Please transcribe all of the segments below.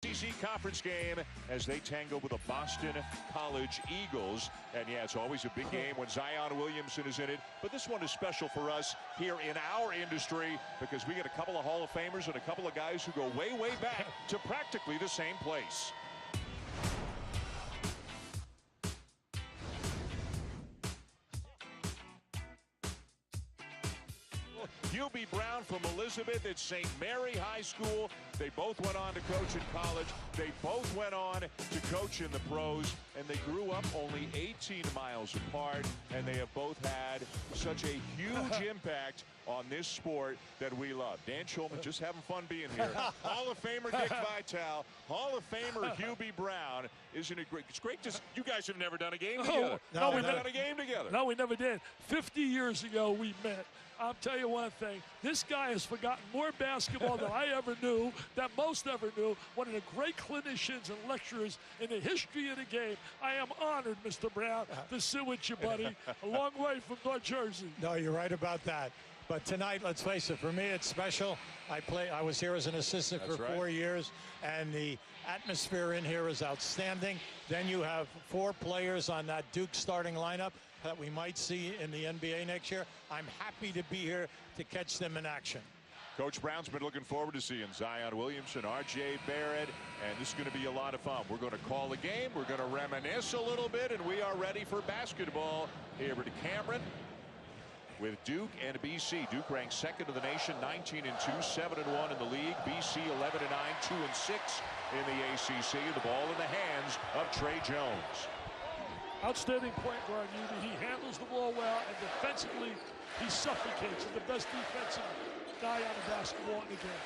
SEC conference game as they tangle with the Boston College Eagles. And yeah, it's always a big game when Zion Williamson is in it. But this one is special for us here in our industry because we get a couple of Hall of Famers and a couple of guys who go way, way back to practically the same place. Hubie Brown from Elizabeth at St. Mary High School. They both went on to coach in college. They both went on to coach in the pros, and they grew up only 18 miles apart, and they have both had such a huge impact on this sport that we love. Dan Schulman just having fun being here. Hall of Famer Dick Vitale, Hall of Famer Hubie Brown. Isn't it great? It's great to you guys have never done a game together. No, we've done a game together. No, we never did. 50 years ago we met. I'll tell you one thing. This guy has forgotten more basketball than I ever knew, that most ever knew. One of the great clinicians and lecturers in the history of the game. I am honored, Mr. Brown, to sit with you, buddy. A long way from North Jersey. No, you're right about that. But tonight, let's face it, for me, it's special. I was here as an assistant for 4 years, and the atmosphere in here is outstanding. Then you have 4 players on that Duke starting lineup that we might see in the NBA next year. I'm happy to be here to catch them in action. Coach Brown's been looking forward to seeing Zion Williamson, R.J. Barrett, and this is going to be a lot of fun. We're going to call a game, we're going to reminisce a little bit, and we are ready for basketball. Here to Cameron with Duke and BC. Duke ranks second in the nation, 19-2, 7-1 in the league. BC 11-9, 2-6 in the ACC. The ball in the hands of Trey Jones. Outstanding point guard, He handles the ball well, and defensively, he suffocates. He's the best defensive guy on the basketball in the game.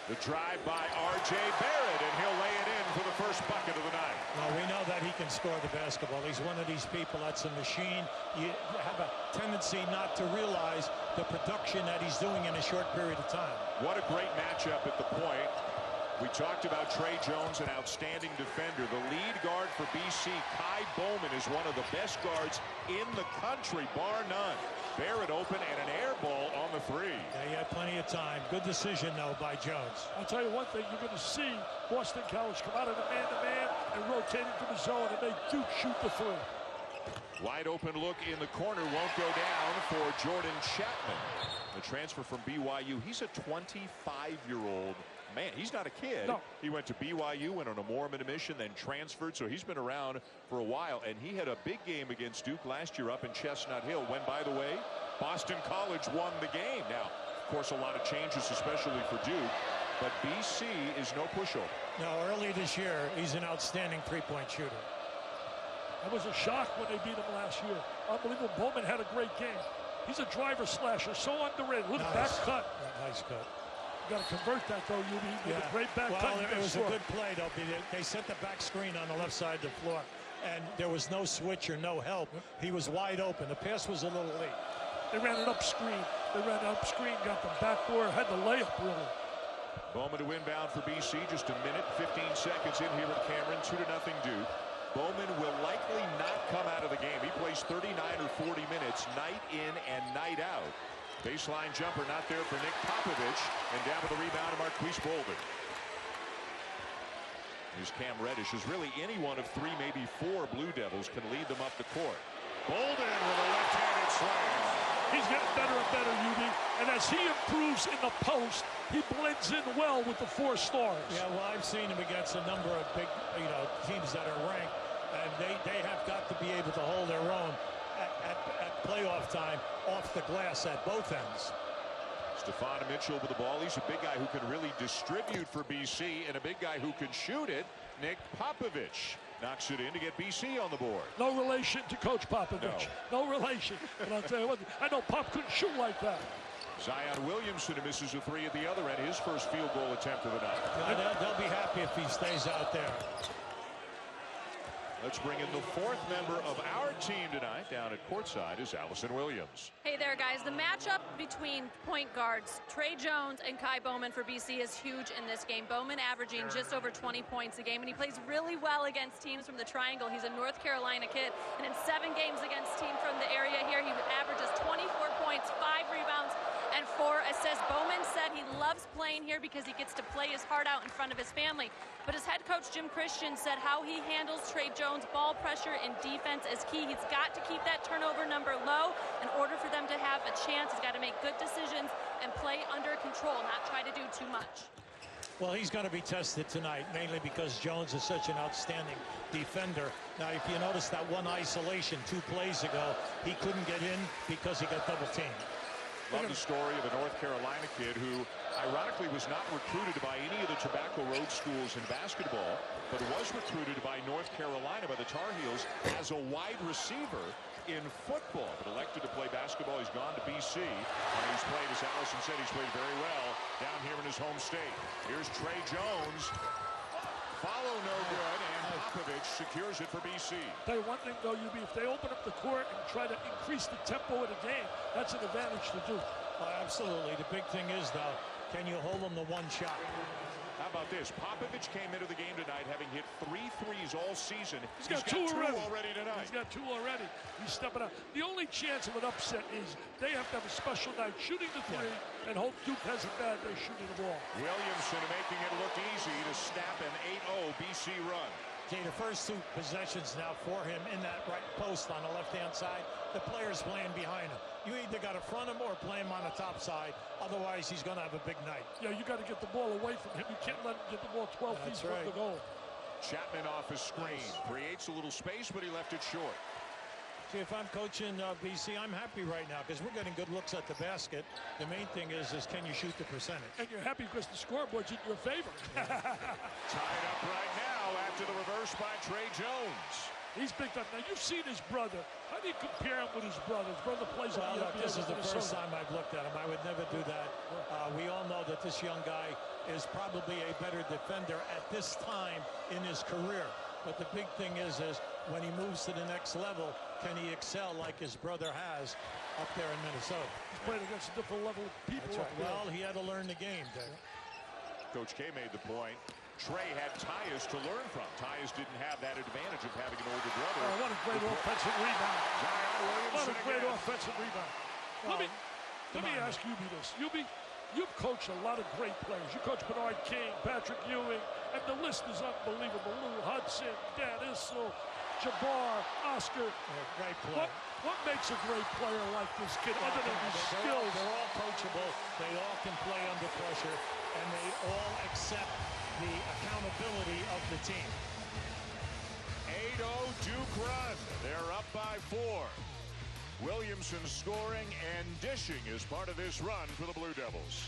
The drive by R.J. Barrett, and he'll lay it in for the first bucket of the night. Well, we know that he can score the basketball. He's one of these people that's a machine. You have a tendency not to realize the production that he's doing in a short period of time. What a great matchup at the point. We talked about Trey Jones, an outstanding defender. The lead guard for BC, Kai Bowman, is one of the best guards in the country, bar none. Barrett open and an air ball on the 3. Yeah, he had plenty of time. Good decision, though, by Jones. I'll tell you one thing. You're going to see Boston College come out of the man-to-man and rotate into the zone and make Duke shoot the 3. Wide open look in the corner won't go down for Jordan Chapman. The transfer from BYU. He's a 25-year-old man. He's not a kid. No. He went to BYU, went on a Mormon mission, then transferred, so he's been around for a while, and he had a big game against Duke last year up in Chestnut Hill, when, by the way, Boston College won the game. Now, of course, a lot of changes, especially for Duke, but BC is no pushover. No, early this year, he's an outstanding three-point shooter. That was a shock when they beat him last year. Unbelievable. Bowman had a great game. He's a driver slasher, so underrated. Look, nice. back cut. Yeah, nice cut. You got to convert that, though, With a great back cut. Well, it was a good play, though. They set the back screen on the left side of the floor, and there was no switch or no help. He was wide open. The pass was a little late. They ran it up screen. Got the backdoor, had the layup, really. Bowman to inbound for BC. Just a minute, 15 seconds in here at Cameron. 2-0 Duke. Bowman will likely not come out of the game. He plays 39 or 40 minutes night in and night out. Baseline jumper not there for Nick Popovich, and down with the rebound to Marquise Bolden. Here's Cam Reddish. Is really any one of 3, maybe 4 Blue Devils can lead them up the court. Bolden with a left-handed slam. He's getting better and better, and as he improves in the post, he blends in well with the 4 stars. Yeah, well, I've seen him against a number of big, teams that are ranked, and they have got to be able to hold their own at playoff time off the glass at both ends. Stephon Mitchell with the ball. He's a big guy who can really distribute for BC, and a big guy who can shoot it. Nick Popovich knocks it in to get BC on the board. No relation to Coach Popovich. No relation. But I'll tell you what, I know Pop couldn't shoot like that. Zion Williamson misses a 3 at the other end. His first field goal attempt of the night. Yeah, they'll be happy if he stays out there. Let's bring in the 4th member of our team tonight. Down at courtside is Allison Williams. Hey there, guys. The matchup between point guards Trey Jones and Kai Bowman for BC is huge in this game. Bowman averaging just over 20 points a game, and he plays really well against teams from the Triangle. He's a North Carolina kid, and in 7 games against teams from the area here, he averages 24 points, 5 rebounds, and 4 assists. Bowman said he loves playing here because he gets to play his heart out in front of his family. But his head coach, Jim Christian, said how he handles Trey Jones' ball pressure and defense is key. He's got to keep that turnover number low in order for them to have a chance. He's got to make good decisions and play under control, not try to do too much. Well, he's going to be tested tonight, mainly because Jones is such an outstanding defender. Now, if you notice that one isolation 2 plays ago, he couldn't get in because he got double teamed. Love the story of a North Carolina kid who, ironically, was not recruited by any of the Tobacco Road schools in basketball, but was recruited by North Carolina, by the Tar Heels, as a wide receiver in football, but elected to play basketball. He's gone to BC, and he's played, as Allison said, he's played very well down here in his home state. Here's Trey Jones. Follow no good, and Popovich secures it for BC. Tell you one thing, though, UB, if they open up the court and try to increase the tempo of the game, that's an advantage to do. Absolutely. The big thing is, though, can you hold them to one shot? How about this? Popovich came into the game tonight having hit 3 threes all season. He's got two already tonight. He's got 2 already. He's stepping up. The only chance of an upset is they have to have a special night shooting the 3 and hope Duke has a bad day shooting the ball. Williamson making it look easy to snap an 8-0 BC run. See, the first 2 possessions now for him in that right post on the left-hand side, the player's playing behind him. You either got to front him or play him on the top side. Otherwise, he's going to have a big night. Yeah, you got to get the ball away from him. You can't let him get the ball 12 feet from the goal. Chapman off his screen. Creates a little space, but he left it short. See, if I'm coaching BC, I'm happy right now because we're getting good looks at the basket. The main thing is can you shoot the percentage? And you're happy because the scoreboard's in your favor. Tied up right now after the reverse by Trey Jones. He's big time. Now, you've seen his brother. How do you compare him with his brother? His brother plays well, look, this is the first time I've looked at him. I would never do that. We all know that this young guy is probably a better defender at this time in his career. But the big thing is when he moves to the next level, can he excel like his brother has up there in Minnesota? He's playing against a different level of people. That's right. Well, he had to learn the game, Dave. Coach K made the point. Trey had Tyus to learn from. Tyus didn't have that advantage of having an older brother. Oh, what a great offensive rebound. What a great again. offensive rebound. Let me ask you this. You've coached a lot of great players. You coached Bernard King, Patrick Ewing, and the list is unbelievable. Lou Hudson, Dan Issel, Jabbar, Oscar. Great player. What makes a great player like this kid, other than his skills? They're all coachable. They all can play under pressure, and they all accept the accountability of the team. 8-0 Duke run. They're up by 4. Williamson scoring and dishing as part of this run for the Blue Devils.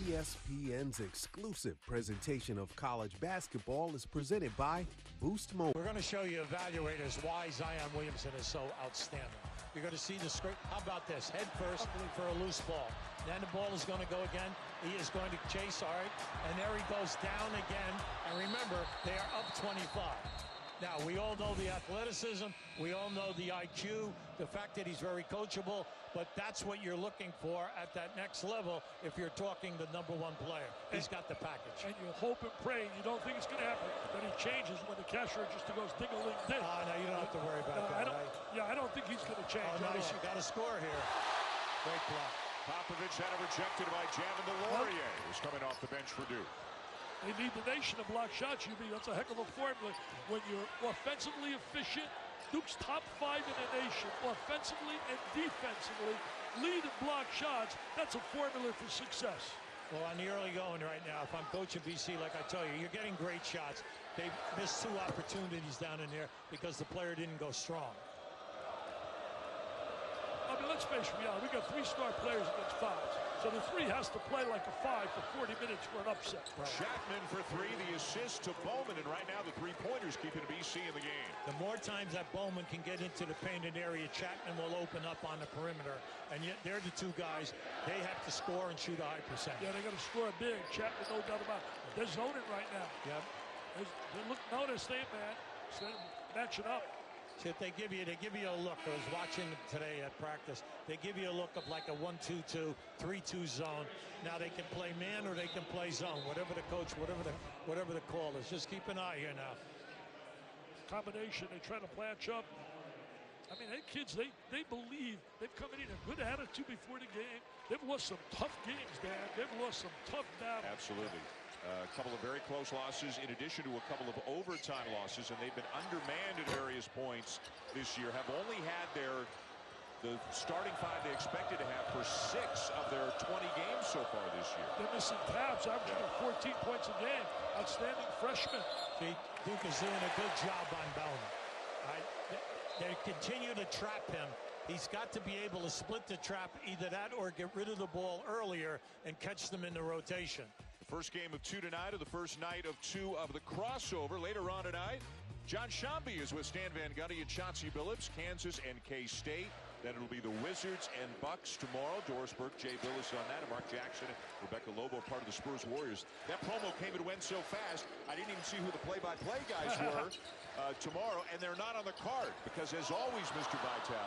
ESPN's exclusive presentation of college basketball is presented by Boost Mobile. We're going to show you evaluators why Zion Williamson is so outstanding. You're going to see the screen. How about this? Head first for a loose ball. Then the ball is going to go again. He is going to chase, all right. And there he goes down again. And remember, they are up 25. Now, we all know the athleticism. We all know the IQ, the fact that he's very coachable. But that's what you're looking for at that next level if you're talking the #1 player. He's got the package. And you hope and pray, you don't think it's going to happen, that he changes when the cash register goes ding-a-ling-ding. No, you don't have to worry about that. I don't think he's going to change. Oh, nice. You got to score here. Great block. Popovich had it rejected by Javin DeLaurier, who's coming off the bench for Duke. They lead the nation in block shots, UB. That's a heck of a formula. When you're offensively efficient, Duke's top 5 in the nation, offensively and defensively, lead in block shots. That's a formula for success. Well, on the early going right now, if I'm coaching BC, like I tell you, you're getting great shots. They missed 2 opportunities down in there because the player didn't go strong. I mean, let's face reality. We got 3-star players against 5s. So the 3 has to play like a 5 for 40 minutes for an upset. Right. Chapman for 3, the assist to Bowman, and right now the 3-pointers keeping BC in the game. The more times that Bowman can get into the painted area, Chapman will open up on the perimeter. And yet they're the 2 guys. They have to score and shoot a high percentage. Yeah, they got to score big. Chapman, no doubt about it. They're zoning right now. Yep. They're staying, man. Matching up. See, if they give you a look. I was watching today at practice. They give you a look of like a 1-2-2, 3-2 zone. Now they can play man or they can play zone. Whatever the coach, whatever the call is. Just keep an eye here now. Combination. They try to match up. I mean, they kids, they believe. They've come in a good attitude before the game. They've lost some tough games, Dan. They've lost some tough battles. Absolutely. A couple of very close losses in addition to a couple of overtime losses, and they've been undermanned at various points this year. Have only had the starting five they expected to have for 6 of their 20 games so far this year. They're missing tabs, averaging 14 points a game. Outstanding freshman. Duke is doing a good job on Bellman. They continue to trap him. He's got to be able to split the trap, either that or get rid of the ball earlier and catch them in the rotation. The first game of 2 tonight, or the first night of 2 of the crossover. Later on tonight, John Shambi is with Stan Van Gundy and Chauncey Billups, Kansas and K-State. Then it'll be the Wizards and Bucks tomorrow. Doris Burke, Jay Billis on that, and Mark Jackson and Rebecca Lobo, part of the Spurs Warriors. That promo came and went so fast, I didn't even see who the play-by-play guys were tomorrow, and they're not on the card because, as always, Mr. Vital,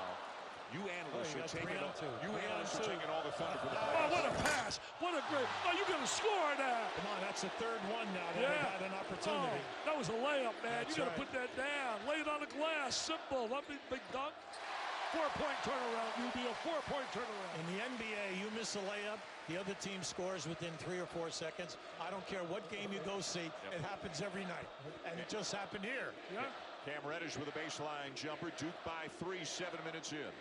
you analysts are taking all the thunder for the Oh, what a pass! What a great! Oh, you're gonna score now! Come on, that's the third one now that they've had an opportunity. Oh, that was a layup, man. That's You gotta right. put that down. Lay it on the glass. Simple. Not big dunk. 4-point turnaround, UB. A 4-point turnaround. In the NBA, you miss a layup, the other team scores within 3 or 4 seconds. I don't care what game you go see, it happens every night. And it just happened here. Yeah. Cam Reddish with a baseline jumper. Duke by 3, 7 minutes in.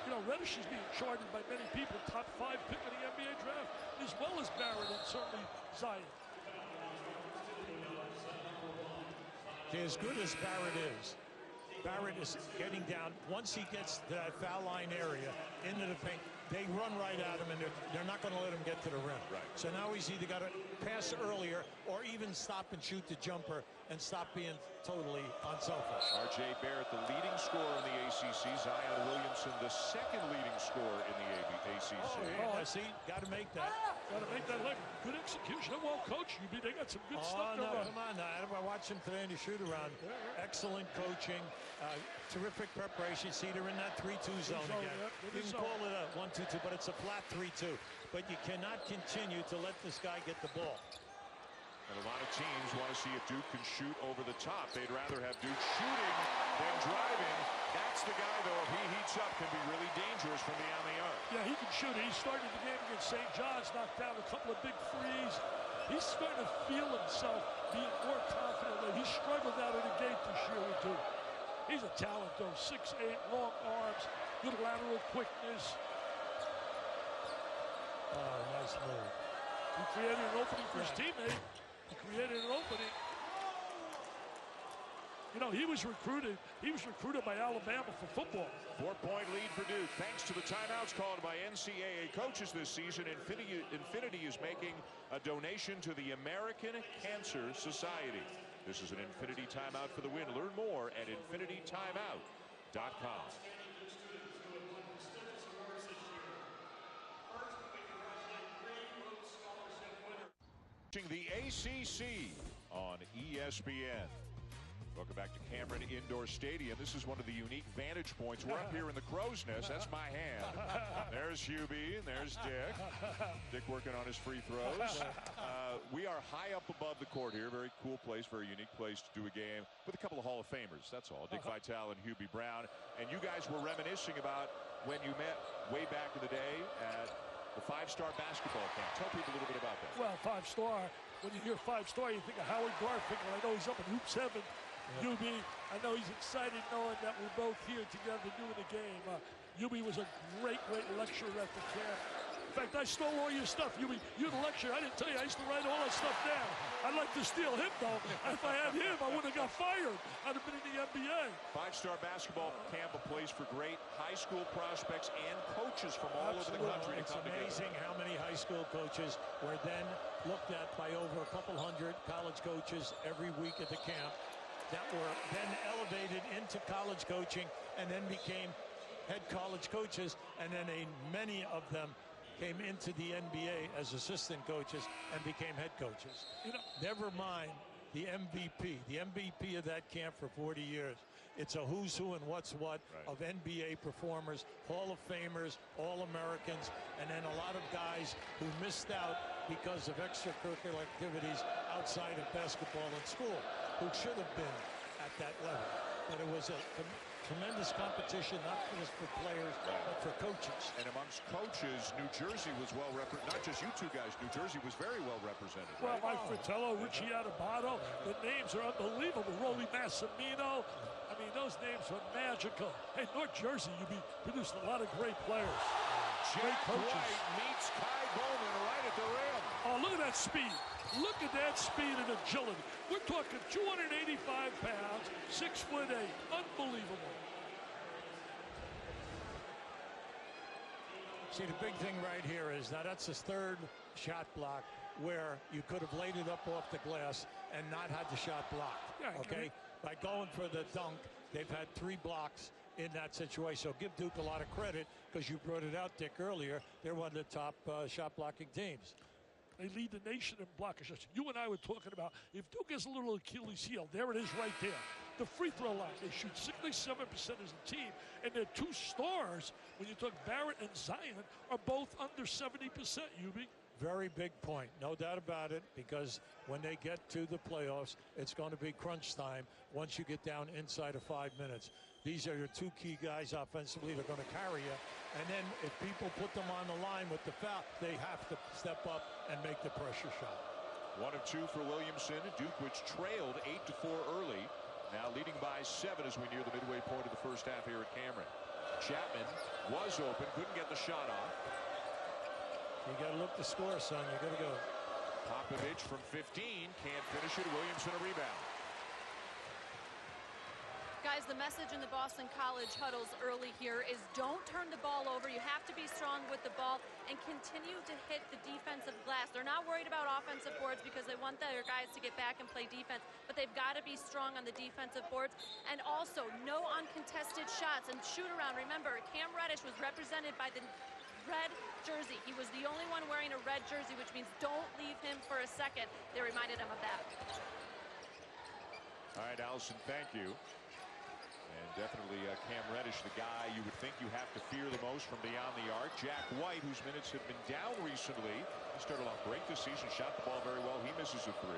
You know, Reddish is being charted by many people, top 5 pick in the NBA draft, as well as Barrett and certainly Zion. As good as Barrett is getting down. Once he gets to that foul line area into the paint, they run right at him, and they're not going to let him get to the rim. Right. So now he's either got to pass earlier or even stop and shoot the jumper and stop being totally unselfish. R.J. Barrett, the leading scorer in the ACC. Zion Williamson, the second leading scorer in the ACC. See, got to make that. Got to make that look. Good execution. Well coached, UB. They got some good stuff going on. Come on now. I watched him today in the shoot-around. Excellent coaching. Terrific preparation. See, they're in that 3-2 zone again. You can call it a 1-2-2, but it's a flat 3-2. But you cannot continue to let this guy get the ball. And a lot of teams want to see if Duke can shoot over the top. They'd rather have Duke shooting than driving. That's the guy, though, if he heats up, can be really dangerous from beyond the arc. Yeah, he can shoot it. He started the game against St. John's, knocked down a couple of big threes. He's starting to feel himself being more confident. He struggled out of the gate this year with Duke. He's a talent, though. 6'8", long arms, good lateral quickness. Oh, nice move. He created an opening for his teammate. He created an opening. You know, he was recruited by Alabama for football. 4-point lead for Duke. Thanks to the timeouts called by NCAA coaches this season, Infinity is making a donation to the American Cancer Society. This is an Infinity timeout for the win. Learn more at infinitytimeout.com. The ACC on ESPN. Welcome back to Cameron Indoor Stadium. This is one of the unique vantage points. We're up here in the crow's nest. That's my hand. There's Hubie and there's Dick. Dick working on his free throws. We are high up above the court here. Very cool place, very unique place to do a game with a couple of Hall of Famers. That's all. Dick Vitale and Hubie Brown. And you guys were reminiscing about when you met way back in the day at the 5-star basketball camp. Tell people a little bit about that. Well, 5-star. When you hear 5-star, you think of Howard Garfinkel. I know he's up in Hoops Heaven. UB, I know he's excited knowing that we're both here together doing the game. UB was a great lecturer at the camp. In fact, I stole all your stuff, UB. You're the lecturer. I didn't tell you. I used to write all that stuff down. I'd like to steal him, though. If I had him, I wouldn't have got fired. I'd have been in the NBA. 5-star basketball camp, a place for great high school prospects and coaches from all over the country. It's amazing how many high school coaches were then looked at by over a couple hundred college coaches every week at the camp that were then elevated into college coaching and then became head college coaches, and then many of them came into the NBA as assistant coaches and became head coaches. You know, never mind the MVP. The MVP of that camp for 40 years. It's a who's who and what's what of NBA performers, Hall of Famers, All-Americans, and then a lot of guys who missed out because of extracurricular activities outside of basketball and school, who should have been at that level. But it was a tremendous competition, not just for players, but for coaches. And amongst coaches, New Jersey was well represented. Not just you two guys, New Jersey was very well represented. Well, Mike Fratello, Richie Adubato, the names are unbelievable. Rolly Massimino. I mean, those names are magical. Hey, North Jersey, produced a lot of great players. Jack White meets Kai Bowman right at the rim. Oh, look at that speed. Look at that speed and agility. We're talking 285 pounds, 6'8". Unbelievable. See, the big thing right here is now that's his third shot block where you could have laid it up off the glass and not had the shot blocked. Yeah, okay? By going for the dunk, they've had 3 blocks in that situation. So give Duke a lot of credit because you brought it out, Dick, earlier. They're one of the top shot blocking teams. They lead the nation in block shots. You and I were talking about if Duke has a little Achilles heel, there it is right there. The free throw line, they shoot 67% as a team, and their 2 stars, when you talk Barrett and Zion, are both under 70%, Ubi. Very big point, no doubt about it, because when they get to the playoffs, it's going to be crunch time once you get down inside of 5 minutes. These are your 2 key guys offensively. They're going to carry you. And then if people put them on the line with the foul, they have to step up and make the pressure shot. 1 of 2 for Williamson. Duke, which trailed 8-4 early, now leading by 7 as we near the midway point of the first half here at Cameron. Chapman was open, couldn't get the shot off. You got to look to score, son. You got to go. Popovich from 15 can't finish it. Williamson a rebound. Guys, the message in the Boston College huddles early here is don't turn the ball over. You have to be strong with the ball and continue to hit the defensive glass. They're not worried about offensive boards because they want their guys to get back and play defense, but they've got to be strong on the defensive boards. And also, no uncontested shots and shoot around. Remember, Cam Reddish was represented by the red jersey. He was the only one wearing a red jersey, which means don't leave him for a second. They reminded him of that. All right, Allison, thank you. And definitely Cam Reddish, the guy you would think you have to fear the most from beyond the arc. Jack White, whose minutes have been down recently. He started off great this season, shot the ball very well. He misses a 3.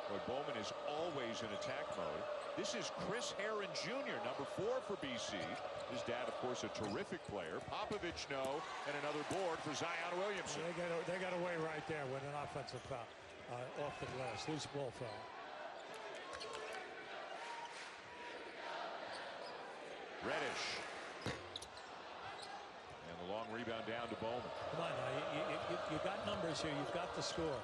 But Bowman is always in attack mode. This is Chris Herron Jr., number 4 for BC. His dad, of course, a terrific player. Popovich, no, and another board for Zion Williamson. They got away right there with an offensive foul off the glass. Loose ball foul. Reddish. And the long rebound down to Bowman. Come on now, you got numbers here. You've got the score.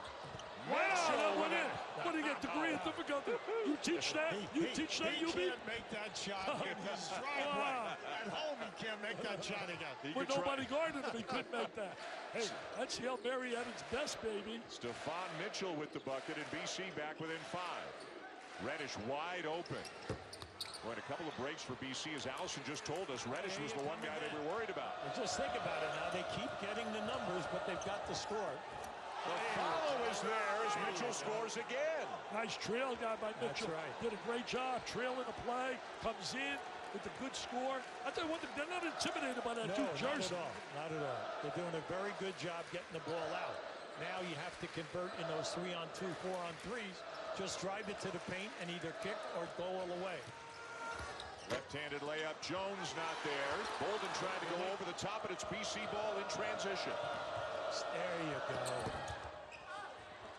Wow, that went in. What do you get, degree of difficulty? You teach that? You teach that, He UB? can't make that shot in his driveway. At home, he can't make that shot again. With nobody guarding him, he couldn't make that. Hey, that's Hail Mary at its best, baby. Stephon Mitchell with the bucket, and BC back within 5. Reddish wide open. Well, a couple of breaks for BC, as Allison just told us. Reddish was the one guy they were worried about. Well, just think about it now. They keep getting the numbers, but they've got the score. The follow is there as Mitchell scores again. Nice trail guy by Mitchell. That's right. Did a great job trailing the play. Comes in with a good score. I tell you one thing, they're not intimidated by that Duke jersey. Not at all. Not at all. They're doing a very good job getting the ball out. Now you have to convert in those 3-on-2, 4-on-3s. Just drive it to the paint and either kick or go all the way. Left-handed layup. Jones not there. Bolden trying to go over the top, and it's BC ball in transition. There you go.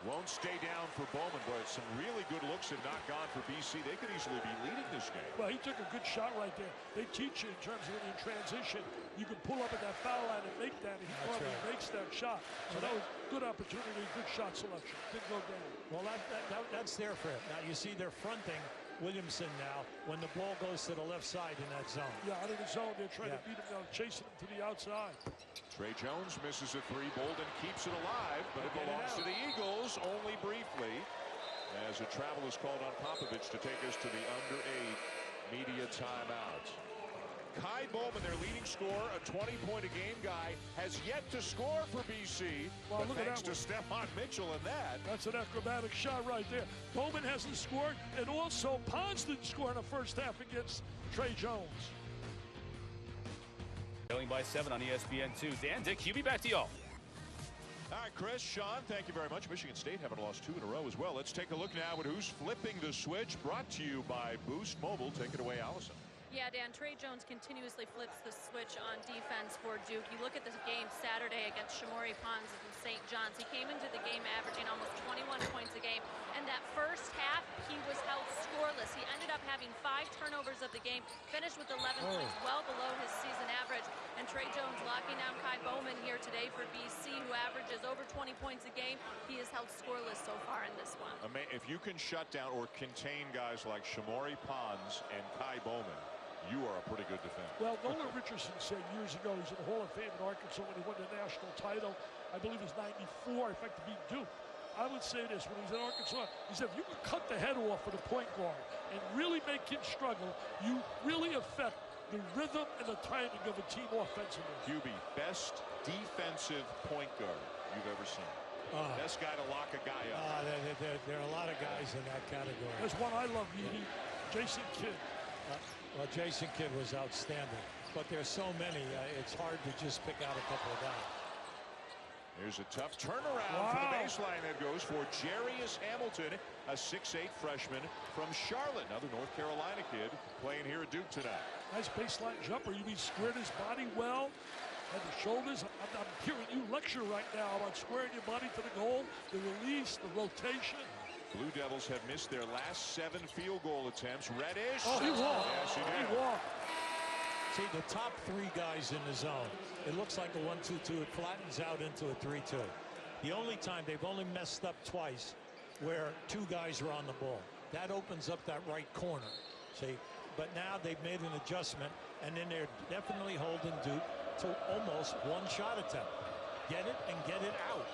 Won't stay down for Bowman, but some really good looks have not gone for BC. They could easily be leading this game. Well, he took a good shot right there. They teach you in terms of in transition, you can pull up at that foul line and make that, and he probably makes that shot. So that was good opportunity, good shot selection. Didn't go down. Well, that's there for it. Now, you see they're fronting Williamson now when the ball goes to the left side in that zone. Yeah, out of the zone, they're trying to beat him down, chasing him to the outside. Trey Jones misses a 3. Bolden keeps it alive, but it belongs to the Eagles only briefly, as a travel is called on Popovich to take us to the under 8 media timeout. Kai Bowman, their leading scorer, a 20-point-a-game guy, has yet to score for BC. Well, but look thanks at to Stephon Mitchell and that. That's an acrobatic shot right there. Bowman hasn't scored, and also Pons didn't score in the first half against Trey Jones. Trailing by 7 on ESPN2. Dan, Dick, QB, back to y'all. All right, Chris, Sean, thank you very much. Michigan State haven't lost 2 in a row as well. Let's take a look now at who's flipping the switch. Brought to you by Boost Mobile. Take it away, Allison. Yeah, Dan, Trey Jones continuously flips the switch on defense for Duke. You look at this game Saturday against Shamori Pons in St. John's. He came into the game averaging almost 21 points a game, and that first half, he was held scoreless. He ended up having 5 turnovers of the game, finished with 11 points, well below his season average. And Trey Jones locking down Kai Bowman here today for BC, who averages over 20 points a game. He is held scoreless so far in this one. If you can shut down or contain guys like Shamori Pons and Kai Bowman, you are a pretty good defender. Well, Nolan Richardson said years ago, he's in the Hall of Fame in Arkansas when he won the national title. I believe it was 94, in fact, to beat Duke. I would say this, when he was in Arkansas, he said, if you can cut the head off of the point guard and really make him struggle, you really affect the rhythm and the timing of a team offensively. QB, best defensive point guard you've ever seen. Best guy to lock a guy up. There are a lot of guys in that category. There's one I love, Jason Kidd. Well, Jason Kidd was outstanding, but there's so many, it's hard to just pick out a couple of guys. Here's a tough turnaround for the baseline that goes for Jarius Hamilton, a 6'8 freshman from Charlotte, another North Carolina kid playing here at Duke tonight. Nice baseline jumper. He squared his body well, had the shoulders. I'm hearing you lecture right now about squaring your body to the goal, the release, the rotation. Blue Devils have missed their last 7 field goal attempts. Reddish. Oh, he walked. Yes, he did. He walked. See, the top 3 guys in the zone, it looks like a 1-2-2. It flattens out into a 3-2. The only time they've only messed up twice where 2 guys are on the ball. That opens up that right corner. See, but now they've made an adjustment, and then they're definitely holding Duke to almost 1 shot attempt. Get it and get it out.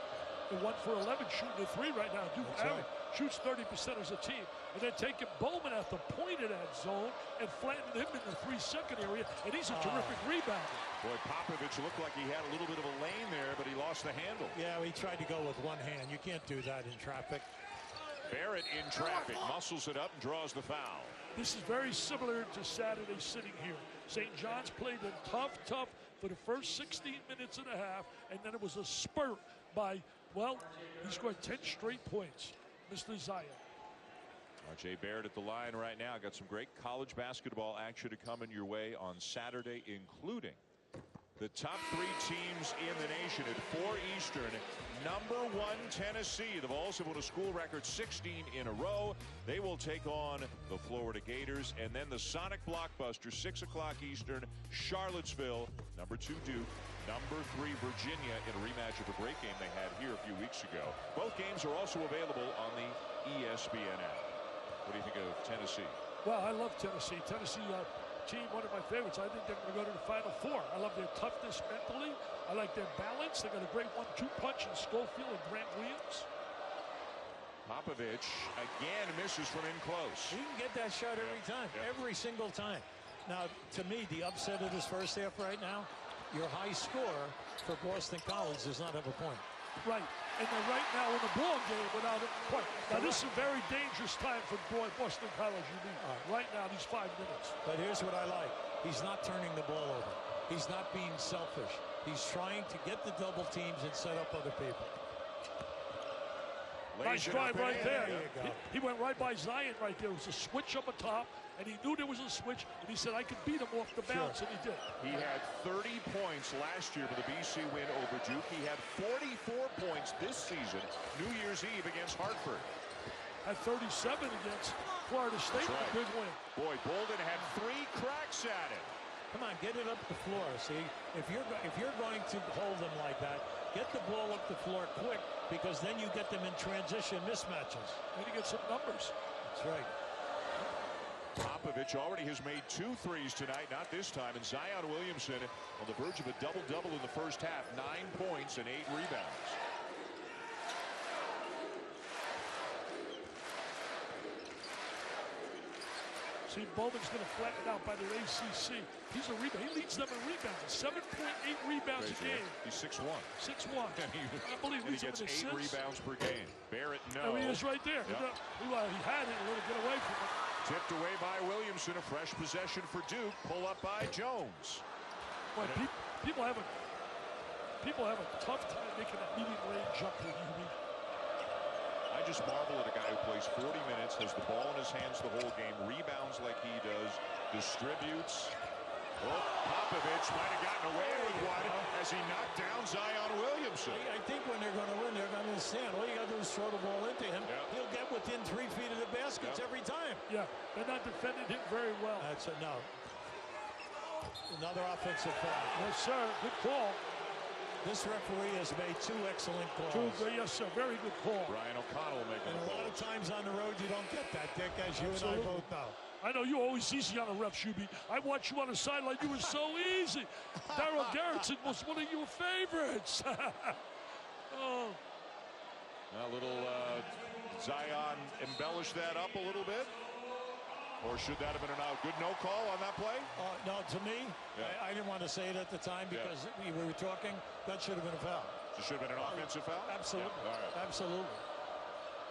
They're 1 for 11 shooting a 3 right now. Duke out. Shoots 30% as a team. And they're taking Bowman at the point of that zone and flattening him in the 3-second area. And he's a terrific rebounder. Boy, Popovich looked like he had a little bit of a lane there, but he lost the handle. Yeah, he tried to go with one hand. You can't do that in traffic. Barrett in traffic, muscles it up and draws the foul. This is very similar to Saturday sitting here. St. John's played them tough for the first 16 minutes and a half, and then it was a spurt by, well, he scored 10 straight points. Mr. Zion. R.J. Barrett at the line right now. Got some great college basketball action to come in your way on Saturday, including the top 3 teams in the nation at 4 Eastern. Number 1 Tennessee. The Vols have won a school record 16 in a row. They will take on the Florida Gators. And then the Sonic blockbuster, 6 o'clock Eastern, Charlottesville. Number 2 Duke. Number 3 Virginia in a rematch of a great game they had here a few weeks ago. Both games are also available on the ESPN app. What do you think of Tennessee? Well, I love Tennessee. Tennessee team, one of my favorites. I think they're going to go to the Final Four. I love their toughness mentally. I like their balance. They got a great 1-2 punch in Schofield and Grant Williams. Popovich again misses from in close. He can get that shot every time, every single time. Now, to me, the upset of this first half right now, your high score for Boston College does not have a point. Right. And they're right now in the ball game without a point. Now, this is a very dangerous time for Boston College. Right now, these 5 minutes. But here's what I like. He's not turning the ball over. He's not being selfish. He's trying to get the double teams and set up other people. Nice drive right there. There you go. He went right by Zion right there. It was a switch up atop, and he knew there was a switch, and he said, I could beat him off the bounce, and he did. He had 30 points last year with the BC win over Duke. He had 44 points this season, New Year's Eve against Hartford. At 37 against Florida State, a big win. Boy, Bolden had 3 cracks at it. Come on, get it up the floor. See, if you're going to hold them like that, get the ball up the floor quick, because then you get them in transition mismatches. And you get some numbers. That's right. Popovich already has made 2 threes tonight, not this time, and Zion Williamson on the verge of a double-double in the first half, 9 points and 8 rebounds. See, Bowman's going to flatten out by the ACC. He's a rebound. He leads them in rebounds. 7.8 rebounds a game. He's 6'1". 6'1". I believe he gets 8 rebounds per game. Barrett, no. I mean, he's right there. Yep. He had it. He let it get away from him. Tipped away by Williamson. A fresh possession for Duke. Pull up by Jones. Boy, people have a tough time making a medium range jumper. I just marvel at a guy who plays 40 minutes, has the ball in his hands the whole game, rebounds like he does, distributes. Oh, Popovich might have gotten away with one as he knocked down Zion Williamson. I think when they're going to win, they're going to understand. All you got to do is throw the ball into him. Yep. He'll get within 3 feet of the baskets every time. Yeah, they're not defending him very well. That's a no. Another offensive foul. Yes, sir. Good call. This referee has made 2 excellent calls. Yes, sir. Very good call. Brian O'Connell making And a lot of times on the road, you don't get that, Dick, as you and I both know. I know you're always easy on the ref, Shuby. I watched you on the sideline. You were so easy. Darryl Garrettson was one of your favorites. Oh. A little Zion embellished that up a little bit. Or should that have been an out? Good no call on that play? No, to me, I didn't want to say it at the time because we were talking. That should have been a foul. It should have been an offensive foul? Absolutely. Yeah. All right. Absolutely.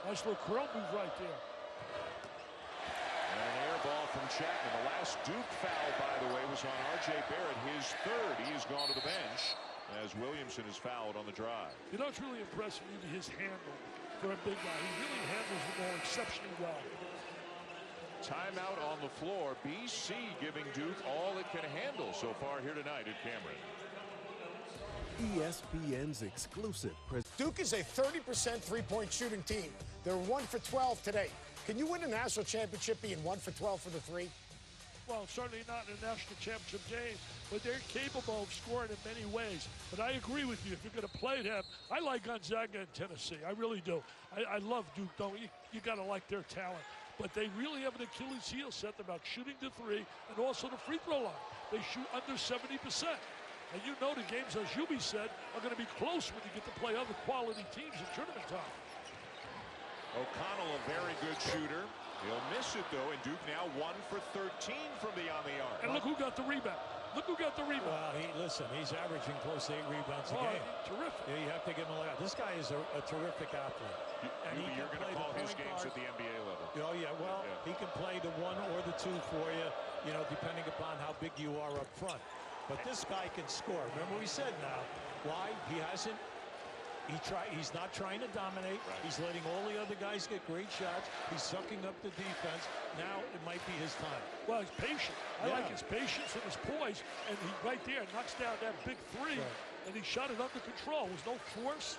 Nice little curl move right there. And an air ball from Chapman. The last Duke foul, by the way, was on R.J. Barrett. His third. He has gone to the bench as Williamson is fouled on the drive. You know, it's really impressive, his handle for a big guy. He really handles the ball exceptionally well. Timeout on the floor. BC giving Duke all it can handle so far here tonight at Cameron. ESPN's exclusive. Duke is a 30% three-point shooting team. They're 1 for 12 today. Can you win a national championship being 1 for 12 for the three? Well, certainly not in a national championship game, but they're capable of scoring in many ways. But I agree with you. If you're going to play them, I like Gonzaga and Tennessee. I really do. I love Duke, though. You got to like their talent. But they really have an Achilles heel set about shooting the three and also the free throw line. They shoot under 70%. And you know the games, as Yubi said, are going to be close when you get to play other quality teams in tournament time. O'Connell, a very good shooter. He'll miss it, though, and Duke now 1 for 13 from beyond the arc. And look who got the rebound. Look who got the rebound. Well, he's averaging close to 8 rebounds a game. Terrific. Yeah, you have to give him a look. This guy is a terrific athlete. You're going to call his games at the NBA level. Oh, yeah. Well, he can play the 1 or the 2 for you, depending upon how big you are up front. But this guy can score. Remember we said now, why? He's not trying to dominate. Right. He's letting all the other guys get great shots. He's sucking up the defense. Now it might be his time. Well, he's patient. I like his patience and his poise. And he right there knocks down that big three. Right. And he shot it under control. There was no force.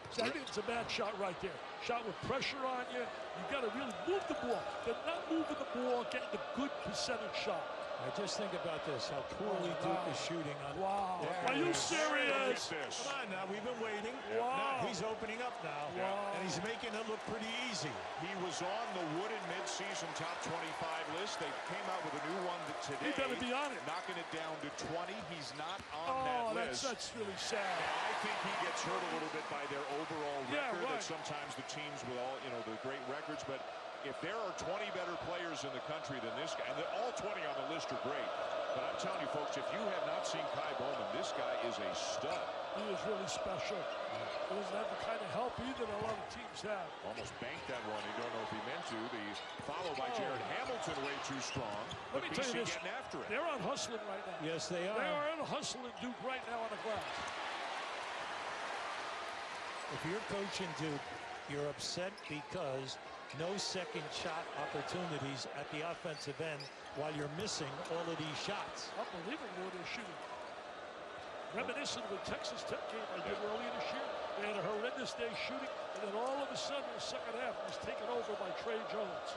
So I think it's a bad shot right there. Shot with pressure on you. You got to really move the ball. They're not moving the ball, getting a good percentage shot. I just think about this, how poorly Duke is shooting on. Wow. Are you serious? Come on now, we've been waiting. Wow. Now, he's opening up now. Wow. And he's making it look pretty easy. He was on the Wooden midseason top 25 list. They came out with a new one today. He better be on it. Knocking it down to 20. He's not on that list. That's really sad. Now, I think he gets hurt a little bit by their overall record. That sometimes the teams with all, the great records, but if there are 20 better players in the country than this guy, and all 20 on the list are great, but I'm telling you, folks, if you have not seen Kai Bowman, this guy is a stud. He is really special. He doesn't have the kind of help either that a lot of teams have. Almost banked that one. You don't know if he meant to. The follow by Jared Hamilton way too strong. Let me tell you this. Getting after it. They're on hustling right now. Yes, they are. They are on hustling Duke right now on the glass. If you're coaching Duke, you're upset because no second shot opportunities at the offensive end while you're missing all of these shots. Unbelievable what they're shooting. Reminiscent of the Texas Tech game I did earlier this year. They had a horrendous day shooting, and then all of a sudden the second half was taken over by Trey Jones.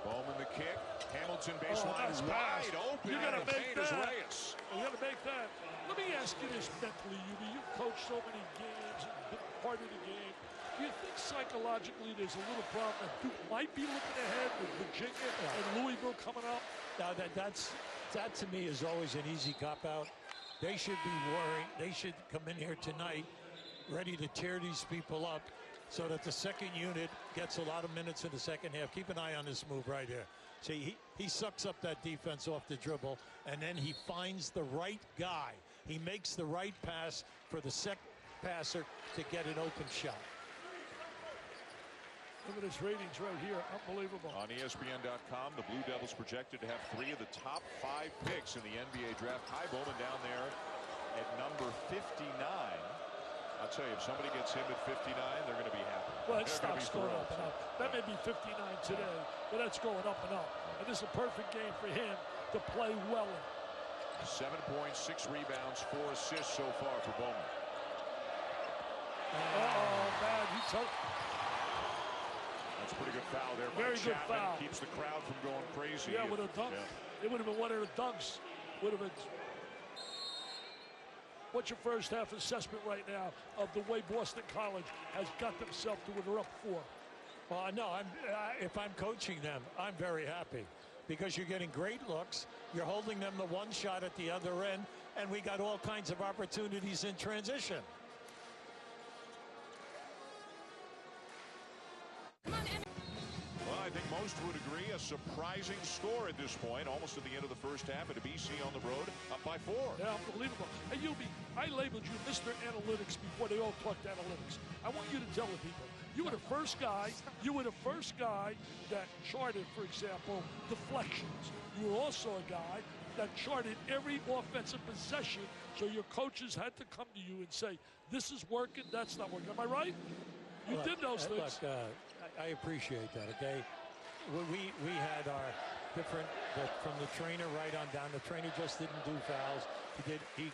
Bowman the kick. Hamilton baseline wide open. You got to make that. Reyes. You got to make that. Let me ask you this mentally, You've coached so many games and been part of the game. Do you think psychologically there's a little problem that Duke might be looking ahead with Virginia and Louisville coming up? Now that to me is always an easy cop-out. They should be worrying. They should come in here tonight ready to tear these people up so that the second unit gets a lot of minutes in the second half. Keep an eye on this move right here. See, he sucks up that defense off the dribble, and then he finds the right guy. He makes the right pass for the second passer to get an open shot. Look at his ratings right here. Unbelievable. On ESPN.com, the Blue Devils projected to have 3 of the top 5 picks in the NBA draft. Kai Bowman down there at number 59. I'll tell you, if somebody gets him at 59, they're going to be happy. Well, it stops going up and up. That may be 59 today, but that's going up and up. And this is a perfect game for him to play well in. 7 points, 6 rebounds, 4 assists so far for Bowman. Oh, man, he took. That's a pretty good foul there. Very good foul. Keeps the crowd from going crazy. Yeah, with a dunk. Yeah. It would have been one of the dunks. Would have been. What's your first half assessment right now of the way Boston College has got themselves to where they're up 4? Well, no, if I'm coaching them, I'm very happy because you're getting great looks. You're holding them to one shot at the other end, and we got all kinds of opportunities in transition. Well, I think most would agree a surprising score at this point, almost at the end of the first half, at a BC on the road, up by 4. Yeah, unbelievable. Hey, I labeled you Mr. Analytics before they all talked analytics. I want you to tell the people, you were the first guy that charted, for example, deflections. You were also a guy that charted every offensive possession, so your coaches had to come to you and say, this is working, that's not working. Am I right? You did those things. Look, I appreciate that, okay? We had our different, from the trainer right on down. The trainer just didn't do fouls. He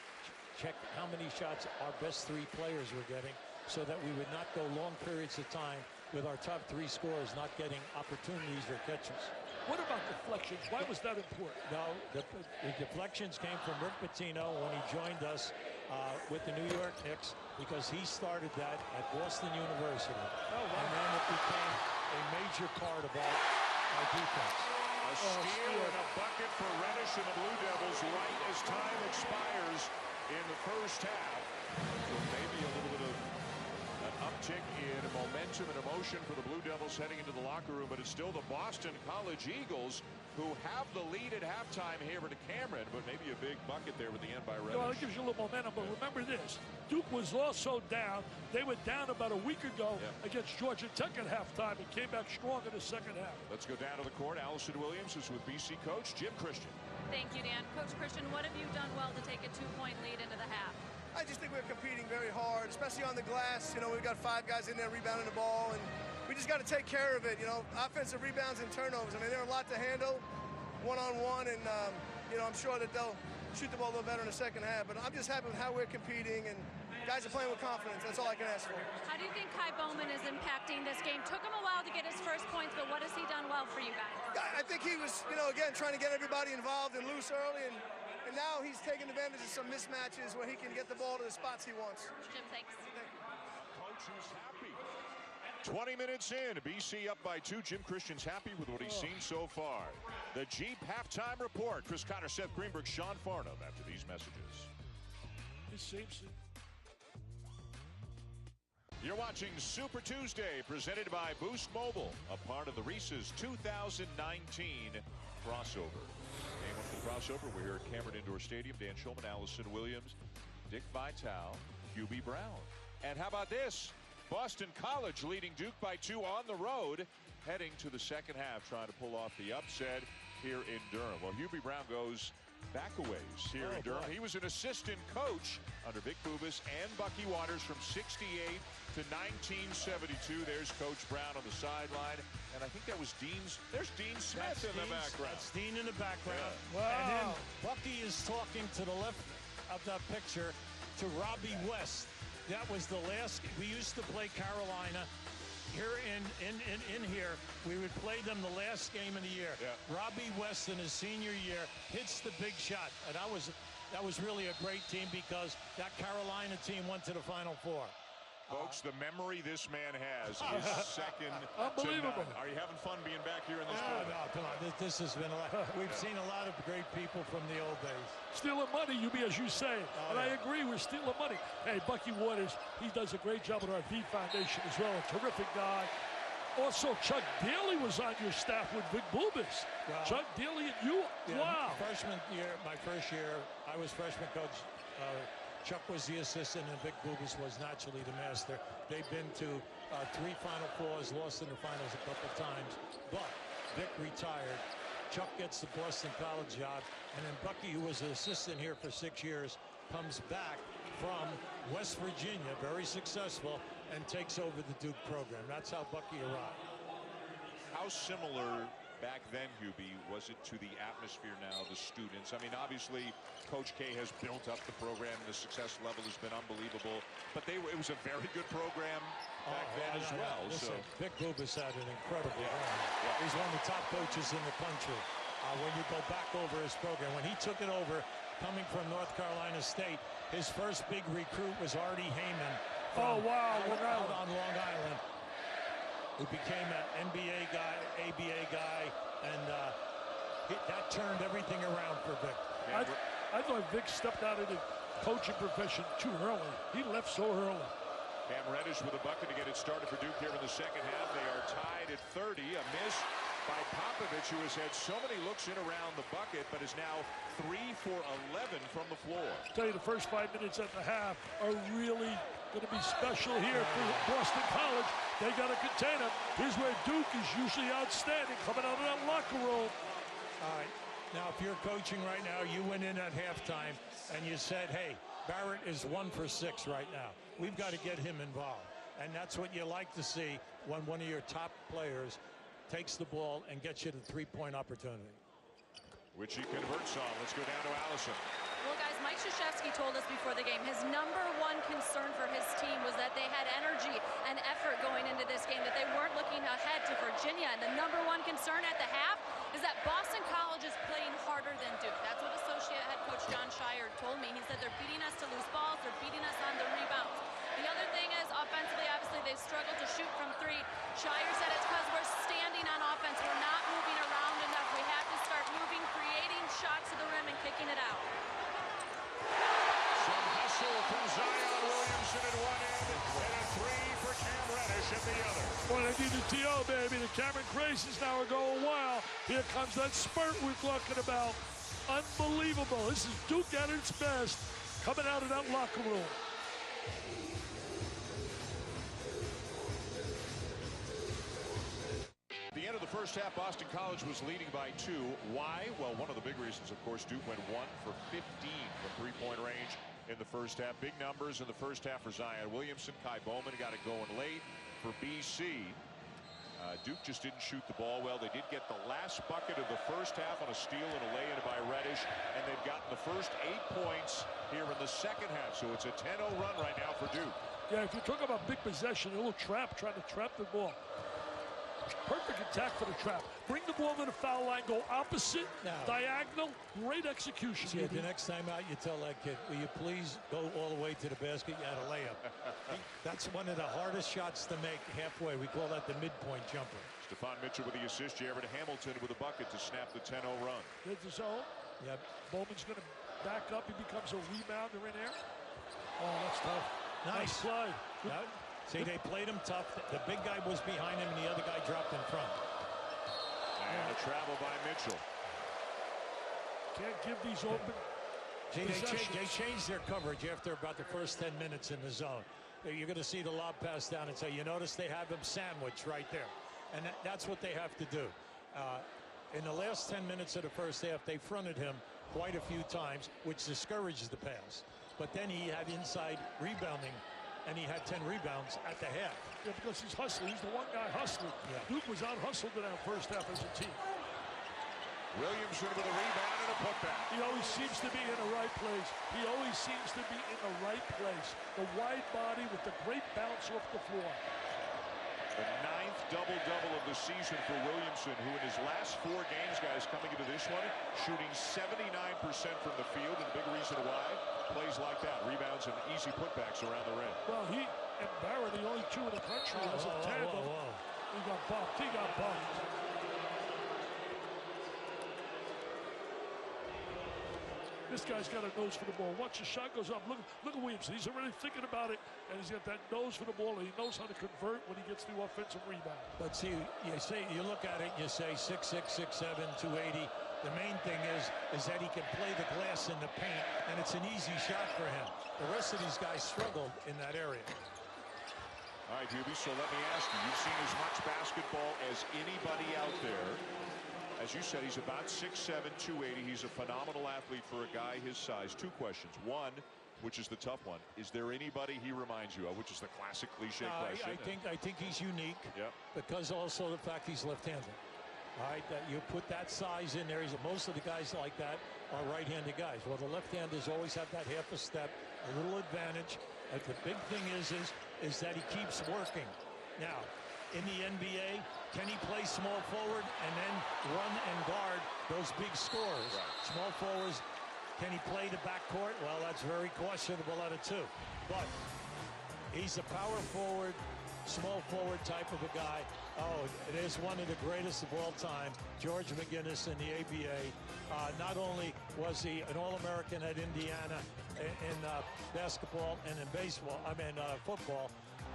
checked how many shots our best 3 players were getting so that we would not go long periods of time with our top 3 scorers not getting opportunities or catches. What about deflections? Why was that important? No, the deflections came from Rick Pitino when he joined us with the New York Knicks because he started that at Boston University. Oh, wow. And then it became a major part of our defense. A steal and a bucket for Reddish and the Blue Devils right as time expires in the first half. So maybe a little bit of an uptick in momentum and emotion for the Blue Devils heading into the locker room, but it's still the Boston College Eagles who have the lead at halftime here at Cameron, but maybe a big bucket there with the end by Reddish. Well, it gives you a little momentum, but remember this. Duke was also down. They were down about a week ago against Georgia Tech at halftime and came back strong in the second half. Let's go down to the court. Allison Williams is with BC coach Jim Christian. Thank you, Dan. Coach Christian, what have you done well to take a 2-point lead into the half? I just think we're competing very hard, especially on the glass. You know, we've got 5 guys in there rebounding the ball, and we just got to take care of it. You know, offensive rebounds and turnovers. I mean, they're a lot to handle one-on-one, and, you know, I'm sure that they'll shoot the ball a little better in the second half. But I'm just happy with how we're competing, and guys are playing with confidence. That's all I can ask for. How do you think Kai Bowman is impacting this game? Took him a while to get his first points, but what has he done well for you guys? I think he was, you know, again, trying to get everybody involved and loose early, and now he's taking advantage of some mismatches where he can get the ball to the spots he wants. Jim, thanks. Coach is happy. 20 minutes in, BC up by 2. Jim Christian's happy with what he's seen so far. The Jeep halftime report. Chris Connor, Seth Greenberg, Sean Farnham after these messages. It seems. You're watching Super Tuesday, presented by Boost Mobile, a part of the Reese's 2019 crossover. Game of the crossover. We're here at Cameron Indoor Stadium. Dan Schulman, Allison Williams, Dick Vitale, QB Brown. And how about this? Boston College leading Duke by 2 on the road, heading to the second half, trying to pull off the upset here in Durham. Well, Hubie Brown goes back a ways here in Durham. He was an assistant coach under Vic Bubas and Bucky Waters from 68 to 1972. There's Coach Brown on the sideline, and I think that was there's Dean Smith in the background. That's Dean in the background. Yeah. Wow. And then Bucky is talking to the left of that picture to Robbie West. That was the last. We used to play Carolina here in here. We would play them the last game of the year. Yeah. Robbie West in his senior year hits the big shot, and that was really a great team because that Carolina team went to the Final Four. Folks, the memory this man has is second Unbelievable. to none. Are you having fun being back here in this building? No, come on. This has been a lot. We've seen a lot of great people from the old days. Stealing money, as you say. And I agree, we're stealing money. Hey, Bucky Waters, he does a great job at our V Foundation as well. A terrific guy. Also, Chuck Daly was on your staff with Vic Bubas. Wow. Chuck Daly and you? Yeah, wow. Freshman year, my first year, I was freshman coach. Chuck was the assistant, and Vic Bubas was naturally the master. They've been to 3 Final Fours, lost in the finals a couple times, but Vic retired. Chuck gets the Boston College job, and then Bucky, who was an assistant here for 6 years, comes back from West Virginia, very successful, and takes over the Duke program. That's how Bucky arrived. How similar back then, Hubie, was it to the atmosphere now, the students? I mean, obviously, Coach K has built up the program. The success level has been unbelievable. But it was a very good program back then as well. Listen, So Vic Bubas had an incredible run. Yeah. He's one of the top coaches in the country. When you go back over his program, when he took it over, coming from North Carolina State, his first big recruit was Artie Heyman. Oh, wow. Out on Long Island, who became an NBA guy, ABA guy, and that turned everything around for Vic. I thought Vic stepped out of the coaching profession too early. He left so early. Cam Reddish with a bucket to get it started for Duke here in the second half. They are tied at 30. A miss by Popovich, who has had so many looks in around the bucket, but is now 3 for 11 from the floor. I'll tell you, the first 5 minutes at the half are really going to be special here for Boston College. They got to contain him. Here's where Duke is usually outstanding, coming out of that locker room. All right. Now, if you're coaching right now, you went in at halftime and you said, hey, Barrett is 1 for 6 right now. We've got to get him involved. And that's what you like to see when one of your top players takes the ball and gets you the three-point opportunity. Which he converts on. Let's go down to Allison. Well, guys, Mike Krzyzewski told us before the game his #1 concern for his team was that they had energy and effort going into this game, that they weren't looking ahead to Virginia. And the #1 concern at the half is that Boston College is playing harder than Duke. That's what associate head coach John Shire told me. He said they're beating us to loose balls, they're beating us on the rebounds. The other thing is, offensively, obviously, they've struggled to shoot from 3. Shire said it's because we're standing on offense. We're not moving around enough. We have to start moving, creating shots to the rim, and kicking it out. Some hustle from Zion Williamson at one end, and a 3 for Cam Reddish at the other. Boy, they need the T.O., baby. The Cameron Crazies now are going wild. Here comes that spurt we're talking about. Unbelievable. This is Duke at its best, coming out of that locker room. At the end of the first half, Boston College was leading by 2. Why? Well, one of the big reasons, of course, Duke went 1 for 15 from three-point range in the first half. Big numbers in the first half for Zion Williamson. Kai Bowman got it going late for BC. Duke just didn't shoot the ball well. They did get the last bucket of the first half on a steal and a lay-in by Reddish, and they've gotten the first 8 points here in the second half. So it's a 10-0 run right now for Duke. Yeah, if you talk about big possession, a little trap, trying to trap the ball. Perfect attack for the trap. Bring the ball to the foul line, go opposite, diagonal, great execution. See, the next time out, you tell that kid, will you please go all the way to the basket? You had a layup. That's one of the hardest shots to make halfway. We call that the midpoint jumper. Stephon Mitchell with the assist. Jared Hamilton with a bucket to snap the 10-0 run. There's the zone. Yep. Bowman's going to back up. He becomes a rebounder in there. Oh, that's tough. Nice slide. See, they played him tough. The big guy was behind him, and the other guy dropped in front. And a travel by Mitchell. Can't give these open. See, they changed their coverage after about the first 10 minutes in the zone. You're going to see the lob pass down and say, you notice they have him sandwiched right there. And that's what they have to do. In the last 10 minutes of the first half, they fronted him quite a few times, which discourages the pass. But then he had inside rebounding, and he had 10 rebounds at the half. Yeah, because he's hustling. He's the one guy hustling. Yeah. Duke was out-hustled in that first half as a team. Williamson with a rebound and a putback. He always seems to be in the right place. He always seems to be in the right place. The wide body with the great bounce off the floor. The 9th double-double of the season for Williamson, who in his last 4 games, guys, coming into this one, shooting 79% from the field, and the big reason why, plays like that, rebounds and easy putbacks around the rim. Well, he and Barrett, the only 2 in the country, as a tandem. He got bumped. He got bumped. This guy's got a nose for the ball. Once the shot goes up, look at Williamson. He's already thinking about it, and he's got that nose for the ball, and he knows how to convert when he gets the offensive rebound. But see, you look at it, you say 6'6", 6'7", 280. The main thing is that he can play the glass in the paint, and it's an easy shot for him. The rest of these guys struggled in that area. All right, Hubie, so let me ask you, you've seen as much basketball as anybody out there. As you said, he's about 6'7", 280. He's a phenomenal athlete for a guy his size. 2 questions. 1, which is the tough one. Is there anybody he reminds you of, which is the classic cliche question? I think he's unique. Yep. Because also the fact he's left-handed. All right, that you put that size in there. Most of the guys like that are right-handed guys. Well, the left-handers always have that half a step, a little advantage. The big thing is that he keeps working. Now, in the NBA, can he play small forward and then run and guard those big scorers? Right. Small forwards, can he play the backcourt? Well, that's very questionable out of two. But he's a power forward, small forward type of a guy. Oh, it is one of the greatest of all time, George McGinnis in the ABA. Not only was he an All-American at Indiana in basketball and in baseball, football,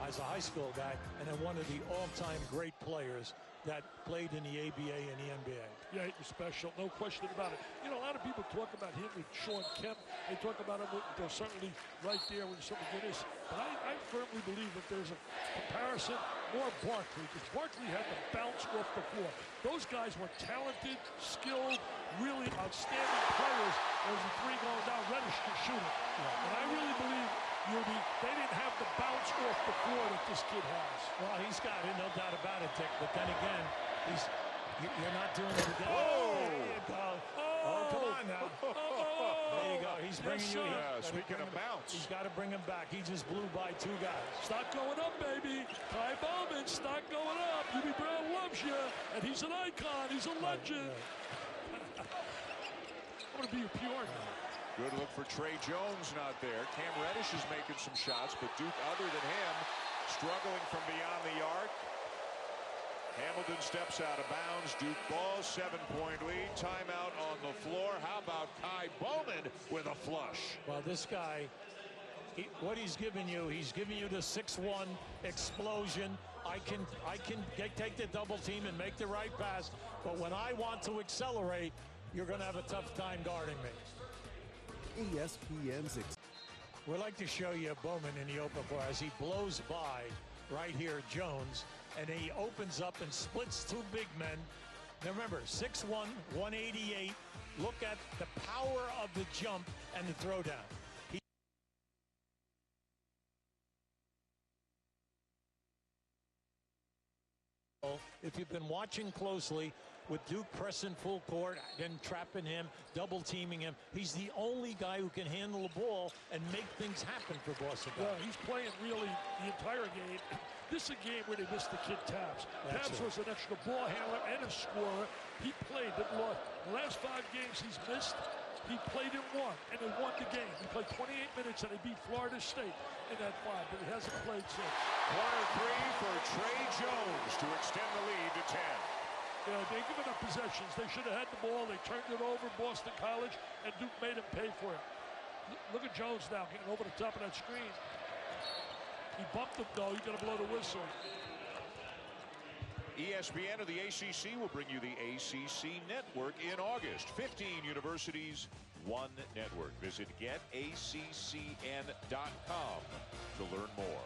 as a high school guy, and then one of the all-time great players that played in the ABA and the NBA. Yeah, he was special, no question about it. You know, a lot of people talk about him with Sean Kemp. They talk about him, they're certainly right there with some McGinnis. But I firmly believe that there's a comparison more Barkley, because Barkley had to bounce off the floor. Those guys were talented, skilled, really outstanding players. There's a three going down, Reddish can shoot it. Yeah. And I really believe they didn't have the bounce off the floor that this kid has. Well, he's got it, no doubt about it, Dick. But then again, you're not doing it again. Oh, come on now. There you go. He's bringing you. Speaking of bounce, he's got to bring him back. He just blew by two guys. Stop going up, baby. Ty Bowman, stop going up. Hubie Brown loves you, and he's an icon. He's a legend. I'm going to be a PR now. Good look for Trey Jones, not there. Cam Reddish is making some shots, but Duke, other than him, struggling from beyond the arc. Hamilton steps out of bounds. Duke ball, 7-point lead. Timeout on the floor. How about Kai Bowman with a flush? Well, this guy, what he's giving you the 6'1" explosion. I can take the double team and make the right pass, but when I want to accelerate, you're going to have a tough time guarding me. ESPN's. We'd like to show you Bowman in the open floor as he blows by right here, Jones, and he opens up and splits two big men. Now remember, 6'1", 188. Look at the power of the jump and the throwdown. If you've been watching closely, with Duke pressing full court, then trapping him, double teaming him, he's the only guy who can handle the ball and make things happen for Boston. Yeah, he's playing really the entire game. This is a game where they missed the kid Tabs. Tabs was an extra ball handler and a scorer. He played the last 5 games he's missed. He played in 1, and they won the game. He played 28 minutes, and they beat Florida State in that 5, but he hasn't played since. Corner 3 for Trey Jones to extend the lead to 10. Yeah, they're giving up possessions. They should have had the ball. They turned it over, Boston College, and Duke made him pay for it. Look at Jones now getting over the top of that screen. He bumped him, though. You got to blow the whistle. ESPN or the ACC will bring you the ACC Network in August. 15 universities, 1 network. Visit getaccn.com to learn more.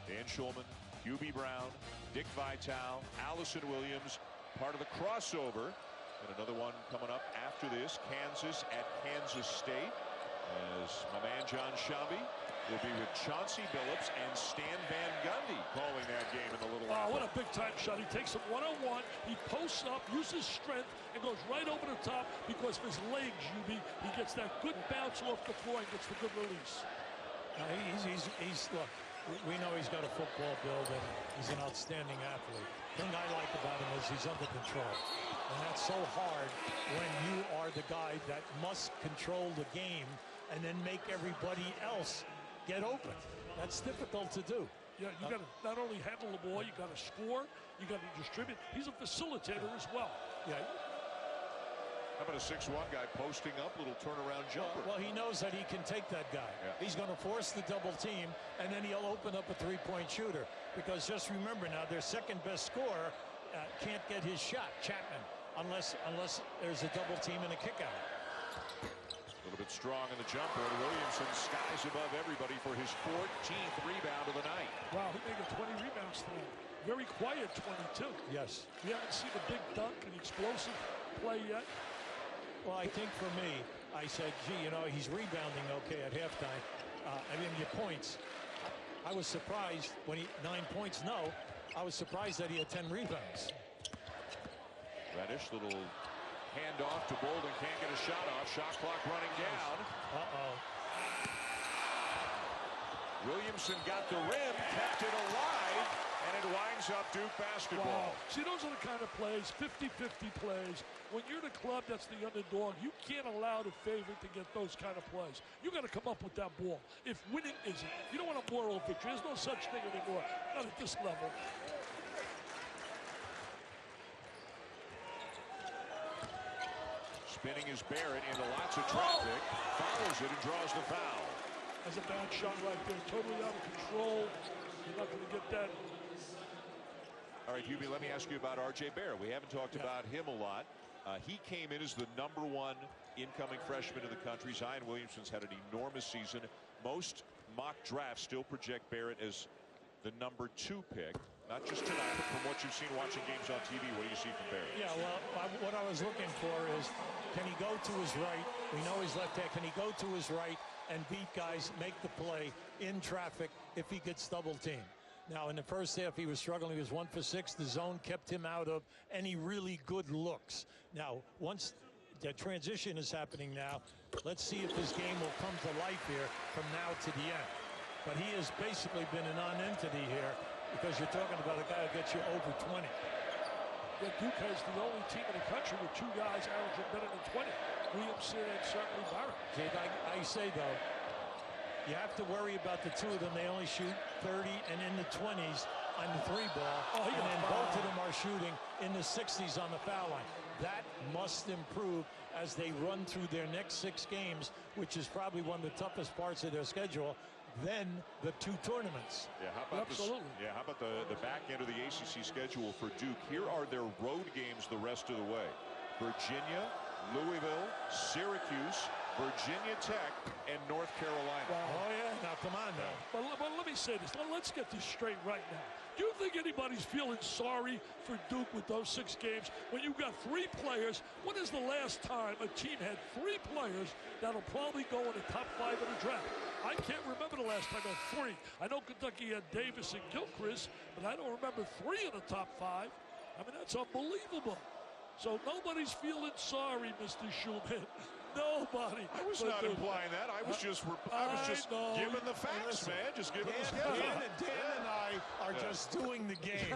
Dan Schulman, Hubie Brown, Dick Vitale, Allison Williams, part of the crossover. And another one coming up after this, Kansas at Kansas State, as my man John Shambi will be with Chauncey Billups and Stan Van Gundy calling that game in the Little Apple. What a big-time shot. He takes him one-on-one. He posts up, uses strength, and goes right over the top because of his legs, Hubie. He gets that good bounce off the floor and gets the good release. Look, we know he's got a football build, and he's an outstanding athlete. The thing I like about him is he's under control. And that's so hard when you are the guy that must control the game and then make everybody else get open. That's difficult to do. Yeah, you got to not only handle the ball, you got to score, you got to distribute. He's a facilitator as well. Yeah. How about a 6'1" guy posting up, little turnaround jumper? Well, he knows that he can take that guy. Yeah. He's going to force the double team, and then he'll open up a three-point shooter. Because just remember now, their second-best scorer can't get his shot, Chapman, unless there's a double team and a kick out. A little bit strong in the jumper. Williamson skies above everybody for his 14th rebound of the night. Wow, he made 20 rebounds tonight. Very quiet 22. Yes. We haven't seen a big dunk, an explosive play yet. Well, I think for me, I said, gee, you know, he's rebounding okay at halftime. I mean, your points. I was surprised when 9 points, no. I was surprised that he had 10 rebounds. Reddish, little handoff to Bolden, can't get a shot off. Shot clock running down. Uh-oh. Williamson got the rim, kept it alive, and it winds up Duke basketball. Wow. See, those are the kind of plays, 50-50 plays. When you're the club that's the underdog, you can't allow the favorite to get those kind of plays. You got to come up with that ball. If winning isn't, you don't want a moral victory. There's no such thing anymore, not at this level. Spinning is Barrett into lots of traffic, follows it and draws the foul. That's a bad shot right there, totally out of control. You're not going to get that. All right, Hubie, let me ask you about R.J. Barrett. We haven't talked about him a lot. He came in as the #1 incoming freshman in the country. Zion Williamson's had an enormous season. Most mock drafts still project Barrett as the #2 pick. Not just tonight, but from what you've seen watching games on TV, what do you see from Barrett? Yeah, well, what I was looking for is, can he go to his right? We know he's left hand. Can he go to his right and beat guys, make the play in traffic if he gets double teamed? Now, in the first half, he was struggling. He was 1 for 6. The zone kept him out of any really good looks. Now, once the transition is happening now, let's see if his game will come to life here from now to the end. But he has basically been a non-entity here because you're talking about a guy who gets you over 20. Yeah, Duke has the only team in the country with 2 guys averaging better than 20. Williamson and certainly Barrett. I say, though, you have to worry about the 2 of them. They only shoot 30 and in the 20s on the 3 ball. And then both of them are shooting in the 60s on the foul line. That must improve as they run through their next 6 games, which is probably one of the toughest parts of their schedule, then the 2 tournaments. Yeah, how about how about the back end of the ACC schedule for Duke? Here are their road games the rest of the way. Virginia, Louisville, Syracuse, Virginia Tech, and North Carolina. Oh, yeah. Now, come on now. But let me say this. Let's get this straight right now. Do you think anybody's feeling sorry for Duke with those 6 games when you've got 3 players? When is the last time a team had 3 players that'll probably go in the top 5 of the draft? I can't remember the last time I had 3. I know Kentucky had Davis and Gilchrist, but I don't remember 3 in the top 5. I mean, that's unbelievable. So nobody's feeling sorry, Mr. Schulman. Nobody. I was not implying that. I was just giving the facts, man. Just giving the schedule. Dan and I are just doing the game.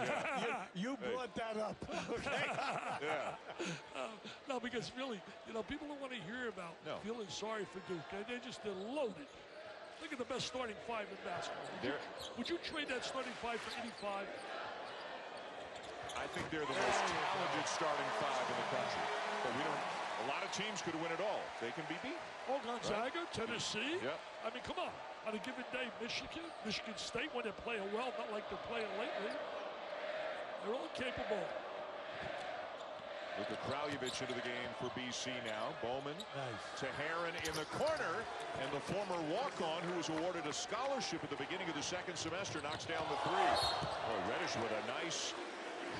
You brought that up. Okay. No, because really, people don't want to hear about feeling sorry for Duke. They're loaded. Look at the best starting 5 in basketball. Would you trade that starting 5 for 85? I think they're the most talented starting 5 in the country. But we don't. A lot of teams could win it all. They can be beat. Oh, Gonzaga, right? Tennessee. Yep. I mean, come on. On a given day, Michigan State, when they're playing well, not like they're playing lately. They're all capable. Luka Kraljevic into the game for BC now. Bowman to Heron in the corner. And the former walk-on who was awarded a scholarship at the beginning of the 2nd semester knocks down the 3. Oh, Reddish with a nice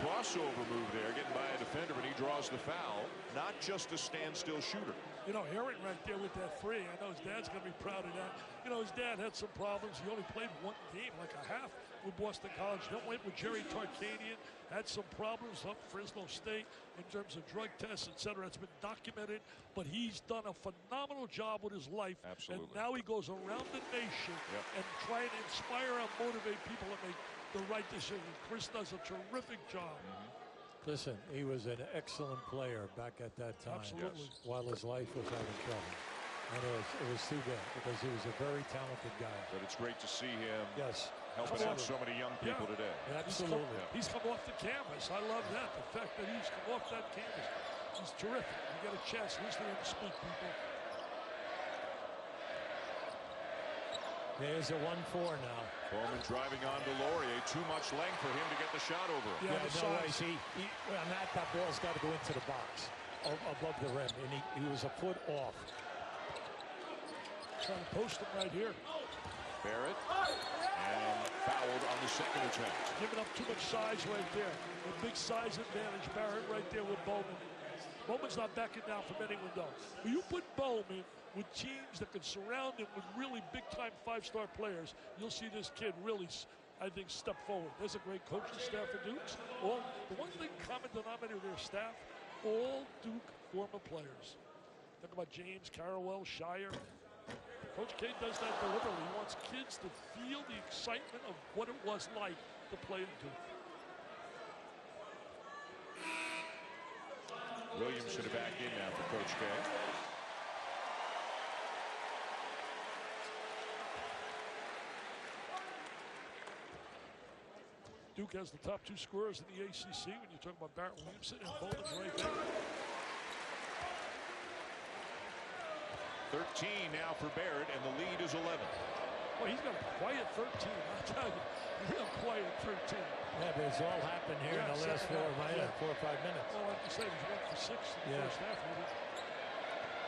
crossover move there, getting by a defender, but he draws the foul. Not just a standstill shooter. Heron right there with that 3. I know his dad's going to be proud of that. His dad had some problems. He only played 1 game, like a half, with Boston College. Then went with Jerry Tarkanian. Had some problems up Fresno State in terms of drug tests, etc. It's been documented, but he's done a phenomenal job with his life. Absolutely. And now he goes around the nation and try and inspire and motivate people to make the right decision. Chris does a terrific job. Listen, he was an excellent player back at that time. Absolutely. While his life was having trouble. And it was too bad because he was a very talented guy. But it's great to see him helping out so many young people today. Absolutely. He's come off the canvas. I love that. The fact that he's come off that canvas. He's terrific. You get a chance listening to him speak, people. There's a 1-4 now. Bowman driving on to Laurier. Too much length for him to get the shot over. Yeah, no way. On that ball's got to go into the box above the rim, and he was a foot off. Trying to post him right here. Barrett and fouled on the 2nd attempt. Giving up too much size right there. A big size advantage. Barrett right there with Bowman. Bowman's not backing down from any window. When you put Bowman with teams that can surround him with really big-time five-star players, you'll see this kid really, I think, step forward. There's a great coaching staff for Dukes. Well, the one thing common denominator of their staff, all Duke former players. Talk about James, Carrawell, Shire. Coach K does that deliberately. He wants kids to feel the excitement of what it was like to play in Duke. Williamson back in now for Coach K. Duke has the top 2 scorers in the ACC when you talk about Barrett Williamson and Bowman's right there. 13 now for Barrett, and the lead is 11. Well, he's got a quiet 13, I'll tell you. Real quiet 13. Yeah, but it's all happened here in the last 4 or 5 minutes. Well, like you say, he's 1 for 6 in the first half.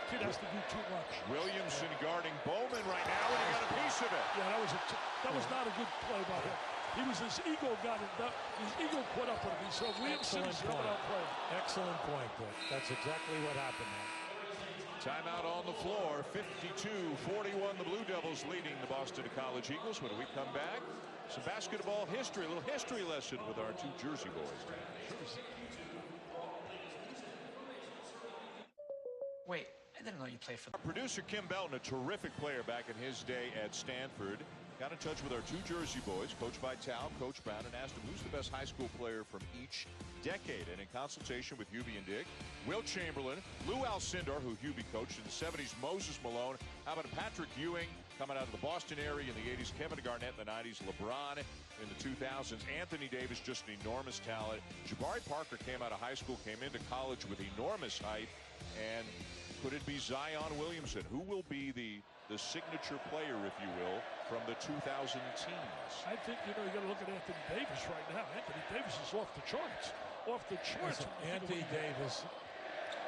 Kid has to do too much. Williamson guarding Bowman right now, and he got a piece of it. Yeah, that was not a good play by him. His ego got him. His ego caught up with him. He saw Williamson is coming out playing. Excellent point, Dick. That's exactly what happened there. Timeout on the floor. 52-41. The Blue Devils leading the Boston College Eagles. When we come back, some basketball history, a little history lesson with our 2 Jersey boys. Wait, I didn't know you played for. Our producer Kim Belton, a terrific player back in his day at Stanford, got in touch with our 2 Jersey boys, Coach Vitale, Coach Brown, and asked him who's the best high school player from each decade. And in consultation with Hubie and Dick, Will Chamberlain, Lou Alcindor, who Hubie coached in the 70s, Moses Malone, how about Patrick Ewing coming out of the Boston area in the 80s, Kevin Garnett in the 90s, LeBron in the 2000s, Anthony Davis, just an enormous talent. Jabari Parker came out of high school, came into college with enormous height, and could it be Zion Williamson? Who will be the signature player, if you will, from the 2000 teams? I think, you got to look at Anthony Davis right now. Anthony Davis is off the charts. Off the charts. Listen, Anthony Davis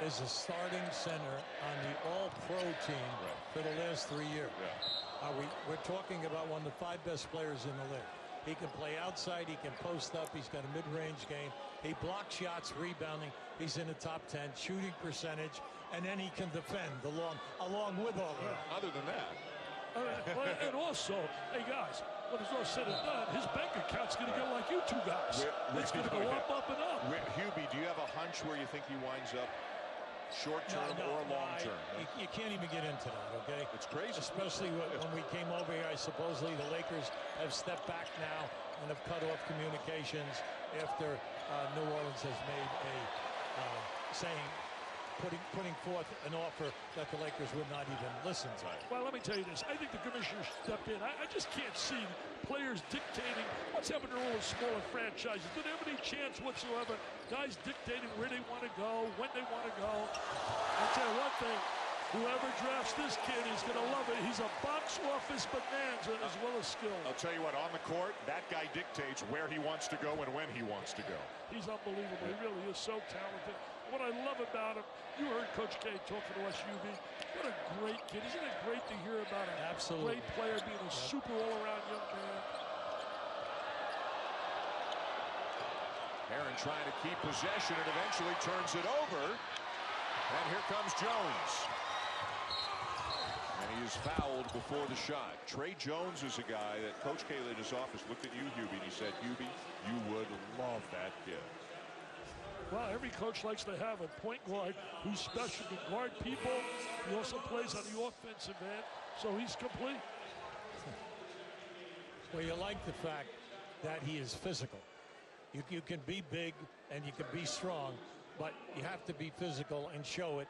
is a starting center on the all-pro team for the last 3 years. We're talking about one of the 5 best players in the league. He can play outside. He can post up. He's got a mid-range game. He blocks shots, rebounding. He's in the top 10, shooting percentage, and then he can defend along with all of that. Other than that. And also, hey guys, when it's all said and done, his bank account's going to get like you 2 guys. It's going to go up, up, and up. Hubie, do you have a hunch where you think he winds up? Short-term or long-term? You can't even get into that, okay? It's crazy. Especially when we came over here, supposedly the Lakers have stepped back now and have cut off communications after New Orleans has made a putting forth an offer that the Lakers would not even listen to. Well, let me tell you this. I think the commissioner stepped in. I just can't see players dictating what's happening to all the smaller franchises. Do they have any chance whatsoever? Guys dictating where they want to go, when they want to go. I'll tell you one thing. Whoever drafts this kid is going to love it. He's a box office bonanza as well as skill. I'll tell you what, on the court, that guy dictates where he wants to go and when he wants to go. He's unbelievable. He really is so talented. What I love about him, you heard Coach K talking to us, UV. What a great kid. Isn't it great to hear about a great player being a super all-around young man? Aaron trying to keep possession and eventually turns it over. And here comes Jones. And he is fouled before the shot. Trey Jones is a guy that Coach K in his office looked at you, Hubie, and he said, Hubie, you would love that kid. Well, every coach likes to have a point guard who's special, can guard people. He also plays on the offensive end, so he's complete. Well, you like the fact that he is physical. You can be big and you can be strong, but you have to be physical and show it,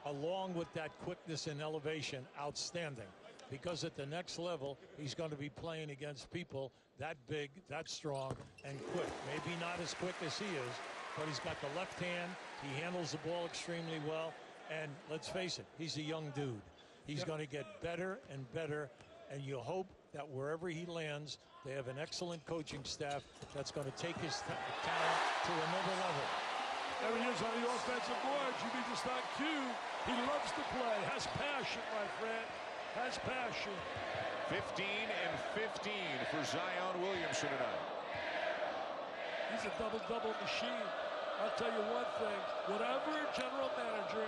along with that quickness and elevation, outstanding. Because at the next level, he's going to be playing against people that big, that strong, and quick. Maybe not as quick as he is, but he's got the left hand. He handles the ball extremely well. And let's face it, he's a young dude. He's going to get better and better. And you hope that wherever he lands, they have an excellent coaching staff that's going to take his talent to another level. There he is on the offensive board. Jimmy just not cute. He loves to play. Has passion, my friend. Has passion. 15 and 15 for Zion Williamson tonight. He's a double-double machine. I'll tell you one thing. Whatever general manager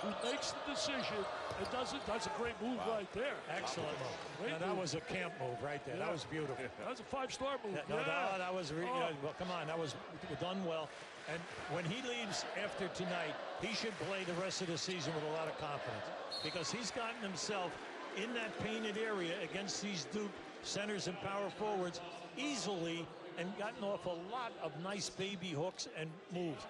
who makes the decision and does it, that's a great move right there. Excellent move. Now, that was a camp move right there. Yeah. That was beautiful. That was a 5-star move. That was well, come on, that was done well. And when he leaves after tonight, he should play the rest of the season with a lot of confidence because he's gotten himself in that painted area against these Duke centers and power forwards easily and gotten off a lot of nice baby hooks and moves.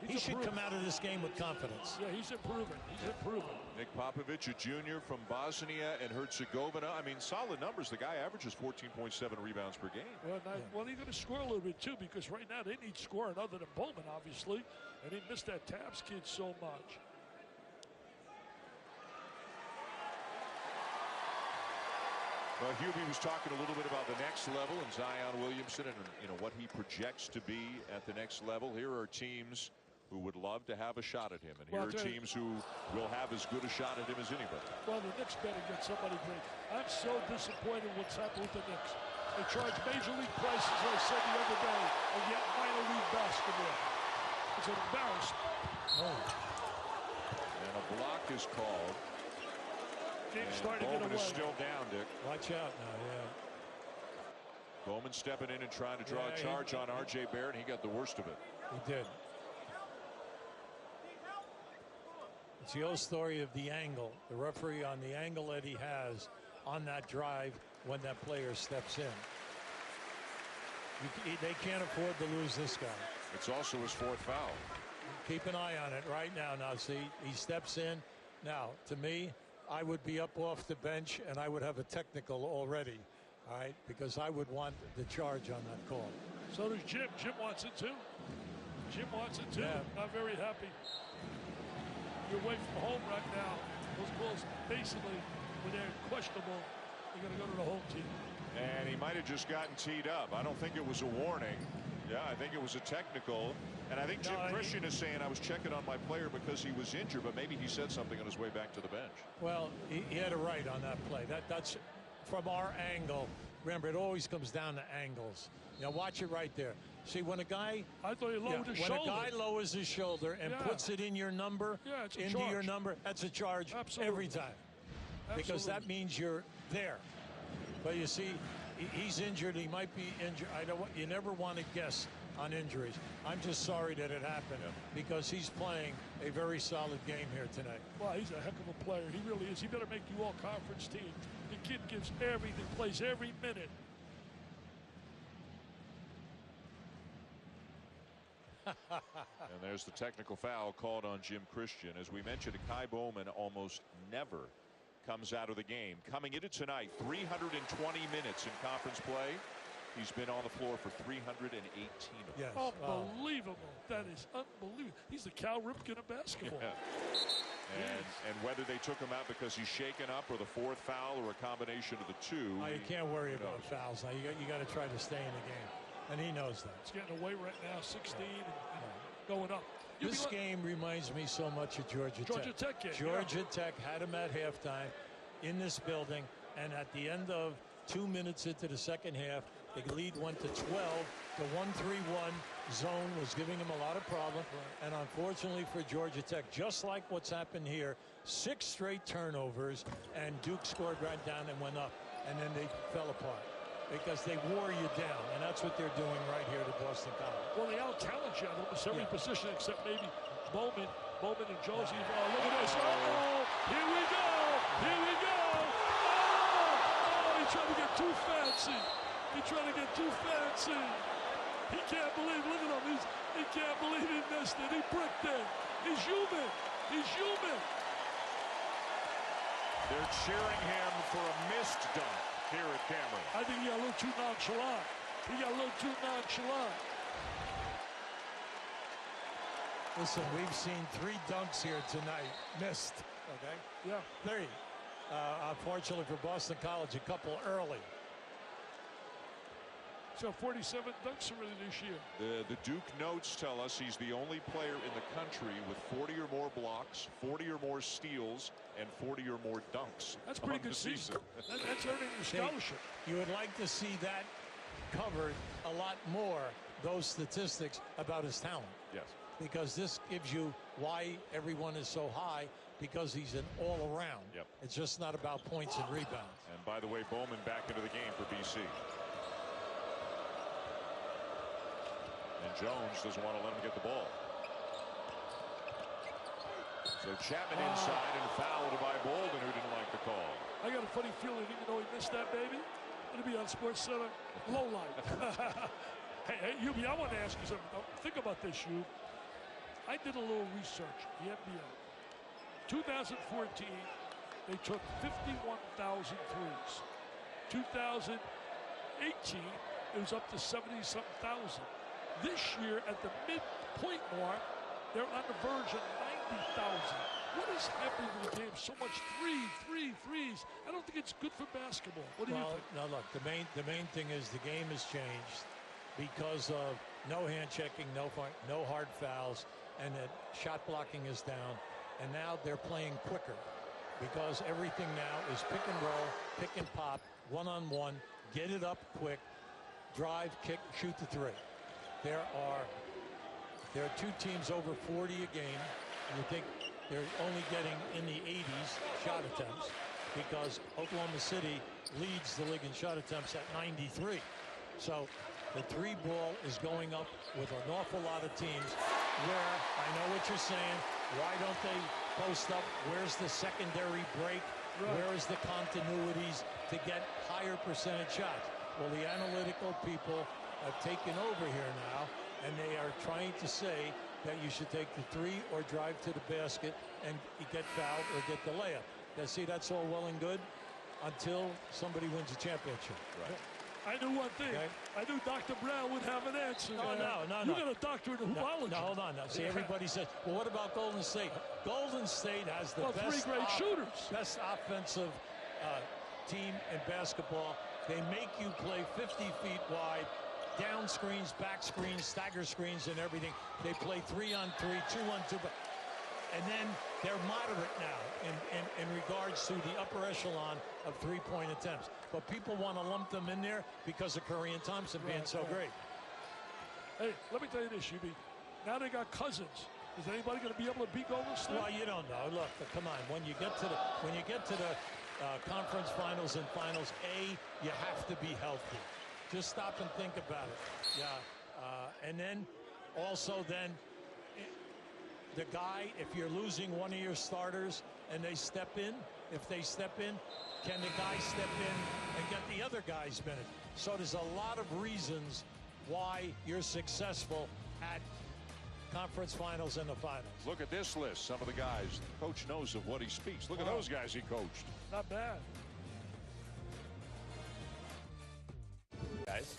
He should come out of this game with confidence. Yeah, he's improving. He's improving. Nick Popovic, a junior from Bosnia and Herzegovina. I mean, solid numbers. The guy averages 14.7 rebounds per game. Well, he's going to score a little bit, too, because right now they need scoring other than Bowman, obviously. And they missed that Tabs kid so much. Well, Hubie was talking a little bit about the next level and Zion Williamson and what he projects to be at the next level. Here are teams who would love to have a shot at him, and here are teams who will have as good a shot at him as anybody. Well, the Knicks better get somebody great. I'm so disappointed what's happened with the Knicks. They charge major league prices, as I said the other day, and yet minor league basketball. It's an embarrassment. And a block is called. Game's starting to get Bowman away. is still down, Dick. Watch out now, yeah. Bowman stepping in and trying to draw a charge on R.J. Barrett, and he got the worst of it. He did. It's the old story of the angle. The referee on the angle that he has on that drive when that player steps in. They can't afford to lose this guy. It's also his 4th foul. Keep an eye on it right now. Now, see, he steps in. Now, to me, I would be up off the bench and I would have a technical already, all right, because I would want the charge on that call. So does Jim. Jim wants it too. Jim wants it too. Yeah. Not very happy. You're away from home right now. Those calls basically, when they're questionable, you're going to go to the home team. And he might have just gotten teed up. I don't think it was a warning. Yeah, I think it was a technical. And I think Jim Christian is saying I was checking on my player because he was injured, but maybe he said something on his way back to the bench. Well, he had a right on that play. That's from our angle. Remember, it always comes down to angles. You know, watch it right there. See, when a guy, I thought he lowered his shoulder. When a guy lowers his shoulder and puts it in your number, into your number, that's a charge every time. Because that means you're there. But you see, he's injured. He might be injured. You never want to guess on injuries. I'm just sorry that it happened because he's playing a very solid game here tonight. Well, he's a heck of a player. He really is. He better make the all-conference team. The kid gives everything, plays every minute. And there's the technical foul called on Jim Christian. As we mentioned, Kai Bowman almost never comes out of the game. Coming into tonight, 320 minutes in conference play. He's been on the floor for 318 of them. Yes. Unbelievable. That is unbelievable. He's the Cal Ripken of basketball. Yeah. And whether they took him out because he's shaken up or the 4th foul or a combination of the two. You can't worry about fouls. Now you got to try to stay in the game. And he knows that. He's getting away right now, 16 and going up. This game reminds me so much of Georgia Tech. Georgia Tech had him at halftime in this building, and at the end of 2 minutes into the second half, the lead went to 12. The 1-3-1 zone was giving him a lot of problem, and unfortunately for Georgia Tech, just like what's happened here, 6 straight turnovers, and Duke scored right down and went up, and then they fell apart. Because they wore you down, and that's what they're doing right here to Boston College. Well, they out-talent you at almost every position except maybe Bowman and Josie. Oh, look at this. Oh, here we go. Here we go. Oh, he's trying to get too fancy. He's trying to get too fancy. He can't believe, look at him. He can't believe he missed it. He bricked it. He's human. He's human. They're cheering him for a missed dunk here at Cameron. I think he got a little too nonchalant. Listen, we've seen 3 dunks here tonight. Missed. Okay? Yeah. 3. Unfortunately for Boston College, a couple early. So 47 dunks already this year. The Duke notes tell us he's the only player in the country with 40 or more blocks, 40 or more steals, and 40 or more dunks. That's pretty good season. That's earning your scholarship. You would like to see that covered a lot more, those statistics about his talent. Yes. Because this gives you why everyone is so high, because he's an all-around. Yep. It's just not about points and rebounds. And by the way, Bowman back into the game for BC. And Jones doesn't want to let him get the ball. So Chapman inside and fouled by Bolden, who didn't like the call. I got a funny feeling, even though he missed that, baby, it'll be on Sports Center. Low light. Hey, Yubi, I want to ask you something. Now, think about this, Yub. I did a little research. The NBA. 2014, they took 51,000 threes. 2018, it was up to 70-something thousand. This year, at the midpoint mark, they're on the verge of 90,000. What is happening to the game? So much threes. I don't think it's good for basketball. What do you think? No, look, the main thing is the game has changed because of no hand checking, no hard fouls, and that shot blocking is down. And now they're playing quicker because everything now is pick and roll, pick and pop, one-on-one, get it up quick, drive, kick, shoot the three. There are two teams over 40 a game. You think they're only getting in the 80s shot attempts because Oklahoma City leads the league in shot attempts at 93. So the three ball is going up with an awful lot of teams where I know what you're saying. Why don't they post up? Where's the secondary break? Right. Where is the continuities to get higher percentage shots? Well, the analytical people have taken over here now, and they are trying to say that you should take the three or drive to the basket and get fouled or get the layup. Now, see, that's all well and good until somebody wins a championship. Right. I knew one thing. Okay. I knew Dr. Brown would have an answer. No. You got a doctorate in hoopology. No, hold on. Now, see, everybody says, well, what about Golden State? Golden State has the three great shooters. Best offensive team in basketball. They make you play 50 feet wide, down screens, back screens, stagger screens, and everything. They play 3-on-3, 2-on-2. And then they're moderate now in regards to the upper echelon of three-point attempts. But people want to lump them in there because of Curry and Thompson being so great. Hey, let me tell you this, Yubi. Now they got Cousins. Is anybody going to be able to beat Golden State? Well, you don't know. Look, come on. When you get to the conference finals and finals, you have to be healthy. Just stop and think about it. Yeah. And then also the guy, if you're losing one of your starters and they step in, can the guy step in and get the other guy's minute? So there's a lot of reasons why you're successful at conference finals and the finals. Look at this list. Some of the guys, the coach knows of what he speaks. Look at those guys he coached. Not bad. Guys.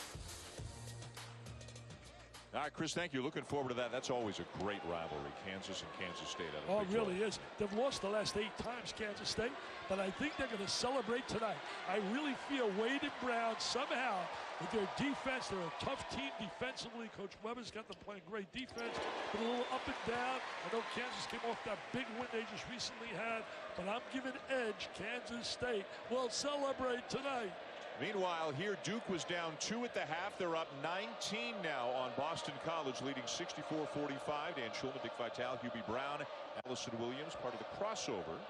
All right, Chris, thank you. Looking forward to that. That's always a great rivalry, Kansas and Kansas State. Oh, it really is. They've lost the last 8 times, Kansas State, but I think they're going to celebrate tonight. I really feel Wade and Brown somehow, with their defense, they're a tough team defensively. Coach Weber's got them playing great defense, but a little up and down. I know Kansas came off that big win they just recently had, but I'm giving edge. Kansas State will celebrate tonight. Meanwhile, here Duke was down 2 at the half. They're up 19 now on Boston College, leading 64-45. Dan Schulman, Dick Vitale, Hubie Brown, Allison Williams, part of the crossover.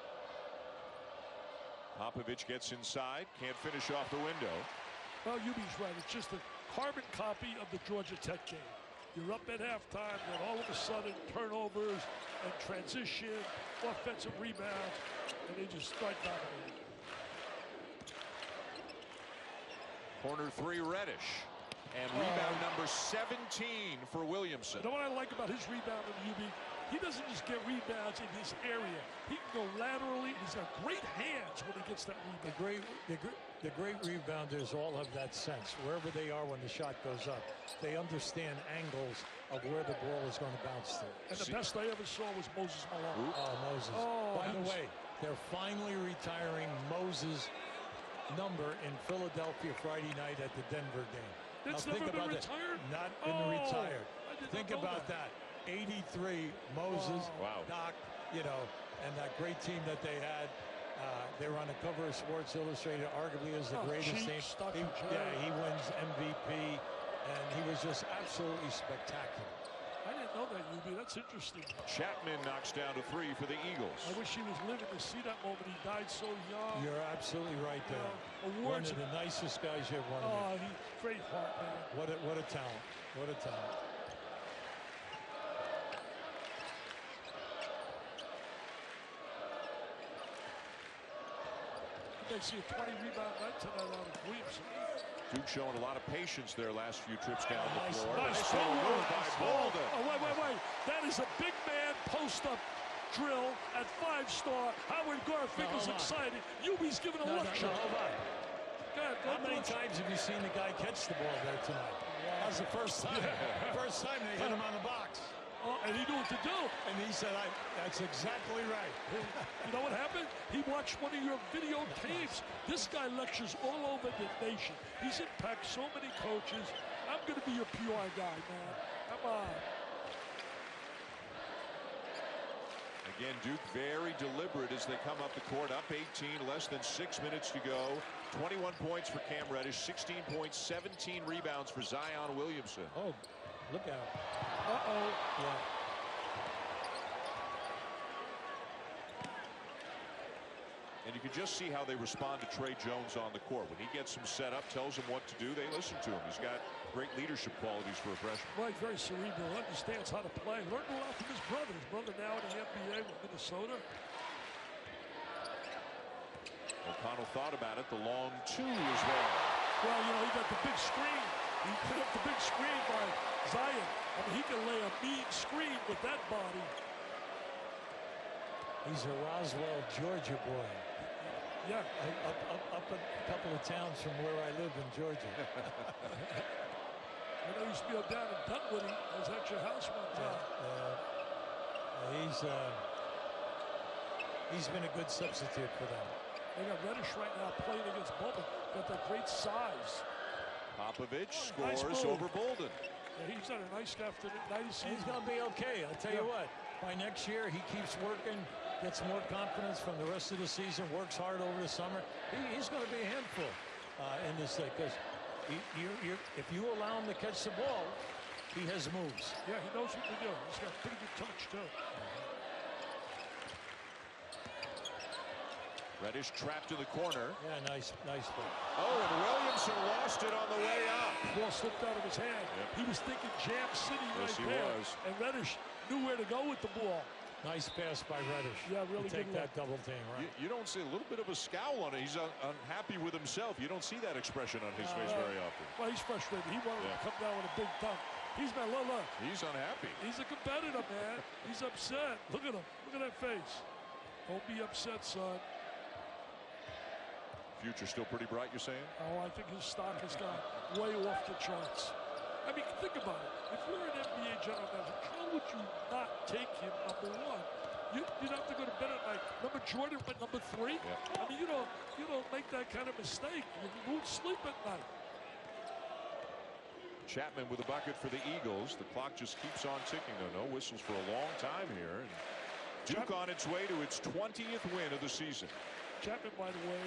Popovich gets inside, can't finish off the window. Well, Hubie's right. It's just a carbon copy of the Georgia Tech game. You're up at halftime, then all of a sudden turnovers and transition, offensive rebounds, and they just start dominating. Corner 3, Reddish. And rebound number 17 for Williamson. You know what I like about his rebound in UB? He doesn't just get rebounds in his area. He can go laterally. He's got great hands when he gets that rebound. The great rebounders all have that sense. Wherever they are when the shot goes up, they understand angles of where the ball is going to bounce to. And the best I ever saw was Moses Malone. Oh, Moses. Oh, by the way, they're finally retiring Moses' number in Philadelphia Friday night at the Denver game. It's now, never been retired? Not been retired. Think about that. 83, Moses, Doc, you know, and that great team that they had. They were on the cover of Sports Illustrated, arguably as the greatest team. He wins MVP. and he was just absolutely spectacular. I didn't know that, UB. That's interesting. Chapman knocks down a 3 for the Eagles. I wish he was living to see that moment. He died so young. You're absolutely right there. Awards. One of the nicest guys you ever won. Oh, he great heart, man. What a talent. What a talent. They see a 20-rebound night tonight out of Williamson. Duke showing a lot of patience their last few trips down the floor. Nice move by Bolden. Oh, wait. That is a big man post-up drill at 5-star. Howard Garfinkel's excited. UB's giving a lecture. Hold on. God, how many times have you seen the guy catch the ball there tonight? That was the first time. First time they hit him on the box. Oh, and he knew what to do. And he said, that's exactly right. You know what happened? He watched one of your videotapes. This guy lectures all over the nation. He's impacted so many coaches. I'm going to be your PR guy, man. Come on. Again, Duke very deliberate as they come up the court, up 18, less than 6 minutes to go. 21 points for Cam Reddish, 16 points, 17 rebounds for Zion Williamson. Oh, look out. Uh-oh. Yeah. And you can just see how they respond to Trey Jones on the court. When he gets them set up, tells them what to do, they listen to him. He's got great leadership qualities for a freshman. Right, very cerebral, understands how to play. Learned a lot from his brother. His brother now in the NBA with Minnesota. O'Connell thought about it. The long 2 is there. Well, you know, he got the big screen. He put up the big screen by Zion. I mean, he can lay a mean screen with that body. He's a Roswell, Georgia boy. Yeah. Up a couple of towns from where I live in Georgia. I know he used to be down in Dunwoody. I was at your house one time. He's been a good substitute for them. They got Reddish right now playing against Bolden. Got that great size. Popovich scores nice over Bolden. Yeah, he's had a nice afternoon. Nice He's going to be okay. I'll tell you what. By next year, he keeps working, gets more confidence from the rest of the season, works hard over the summer. He's going to be a handful in this thing because if you allow him to catch the ball, he has moves. Yeah, he knows what to do. He's got a pretty good touch, too. Reddish trapped in the corner. Yeah, nice play. Oh, and Williamson lost it on the way up. Ball slipped out of his hand. Yep. He was thinking Jam City right there. Was. And Reddish knew where to go with the ball. Nice pass by Reddish. Yeah, really good. Take that double team, right? You don't see a little bit of a scowl on it. He's unhappy with himself. You don't see that expression on his face very often. Well, he's frustrated. He wanted to come down with a big dunk. He's been look. He's unhappy. He's a competitor, man. He's upset. Look at him. Look at that face. Don't be upset, son. Future still pretty bright, you're saying? Oh, I think his stock has gone way off the charts. I mean, think about it. If you're an NBA general manager, how would you not take him number 1? You'd have to go to bed at night. Remember Jordan went number 3? Yeah. I mean, you don't make that kind of mistake. You won't sleep at night. Chapman with a bucket for the Eagles. The clock just keeps on ticking, though. No whistles for a long time here. And Duke on its way to its 20th win of the season. Chapman, by the way,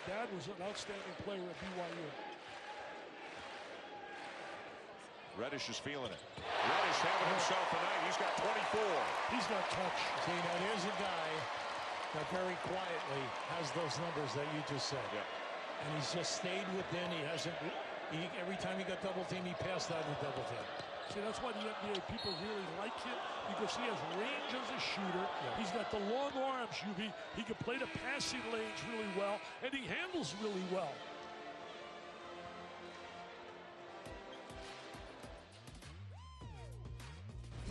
dad was an outstanding player at BYU. Reddish is feeling it. Reddish having himself tonight. He's got 24. He's got touch. See, now there's a guy that very quietly has those numbers that you just said. Yeah. And he's just stayed within. He hasn't. Every time he got double team, he passed out of the double team. See, that's why the NBA people really like him, because he has range as a shooter. Yeah. He's got the long arms, UB. He can play the passing lanes really well, and he handles really well.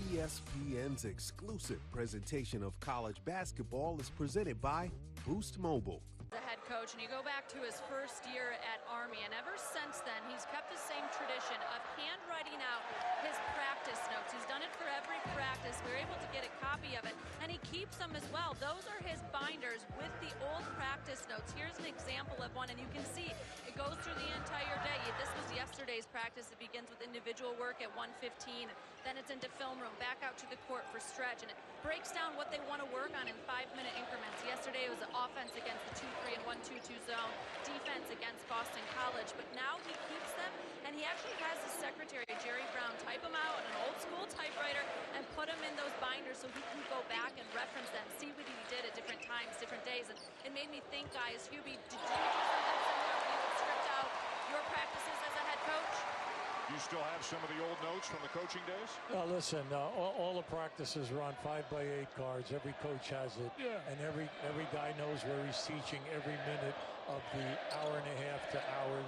ESPN's exclusive presentation of college basketball is presented by Boost Mobile. The head coach, and you go back to his first year at Army, and ever since then he's kept the same tradition of handwriting out his practice notes. He's done it for every practice. We were able to get a copy of it, and he keeps them as well. Those are his binders with the old practice notes. Here's an example of one, and you can see it goes through the entire day. This was yesterday's practice. It begins with individual work at 1:15, then it's into film room, back out to the court for stretch, and it breaks down what they want to work on in 5-minute increments. Yesterday it was offense against the 2-3 and 1-2-2 zone, defense against Boston College, but now he keeps them, and he actually has his secretary, Jerry Brown, type them out on an old school typewriter and put them in those binders so he can go back and reference them, see what he did at different times, different days. And it made me think, guys, Hubie, did you do something similar when you would script out your practices as a head coach? You still have some of the old notes from the coaching days? Listen, all the practices are on 5x8 cards. Every coach has it. Yeah. And every guy knows where he's teaching every minute of the hour and a half to hour,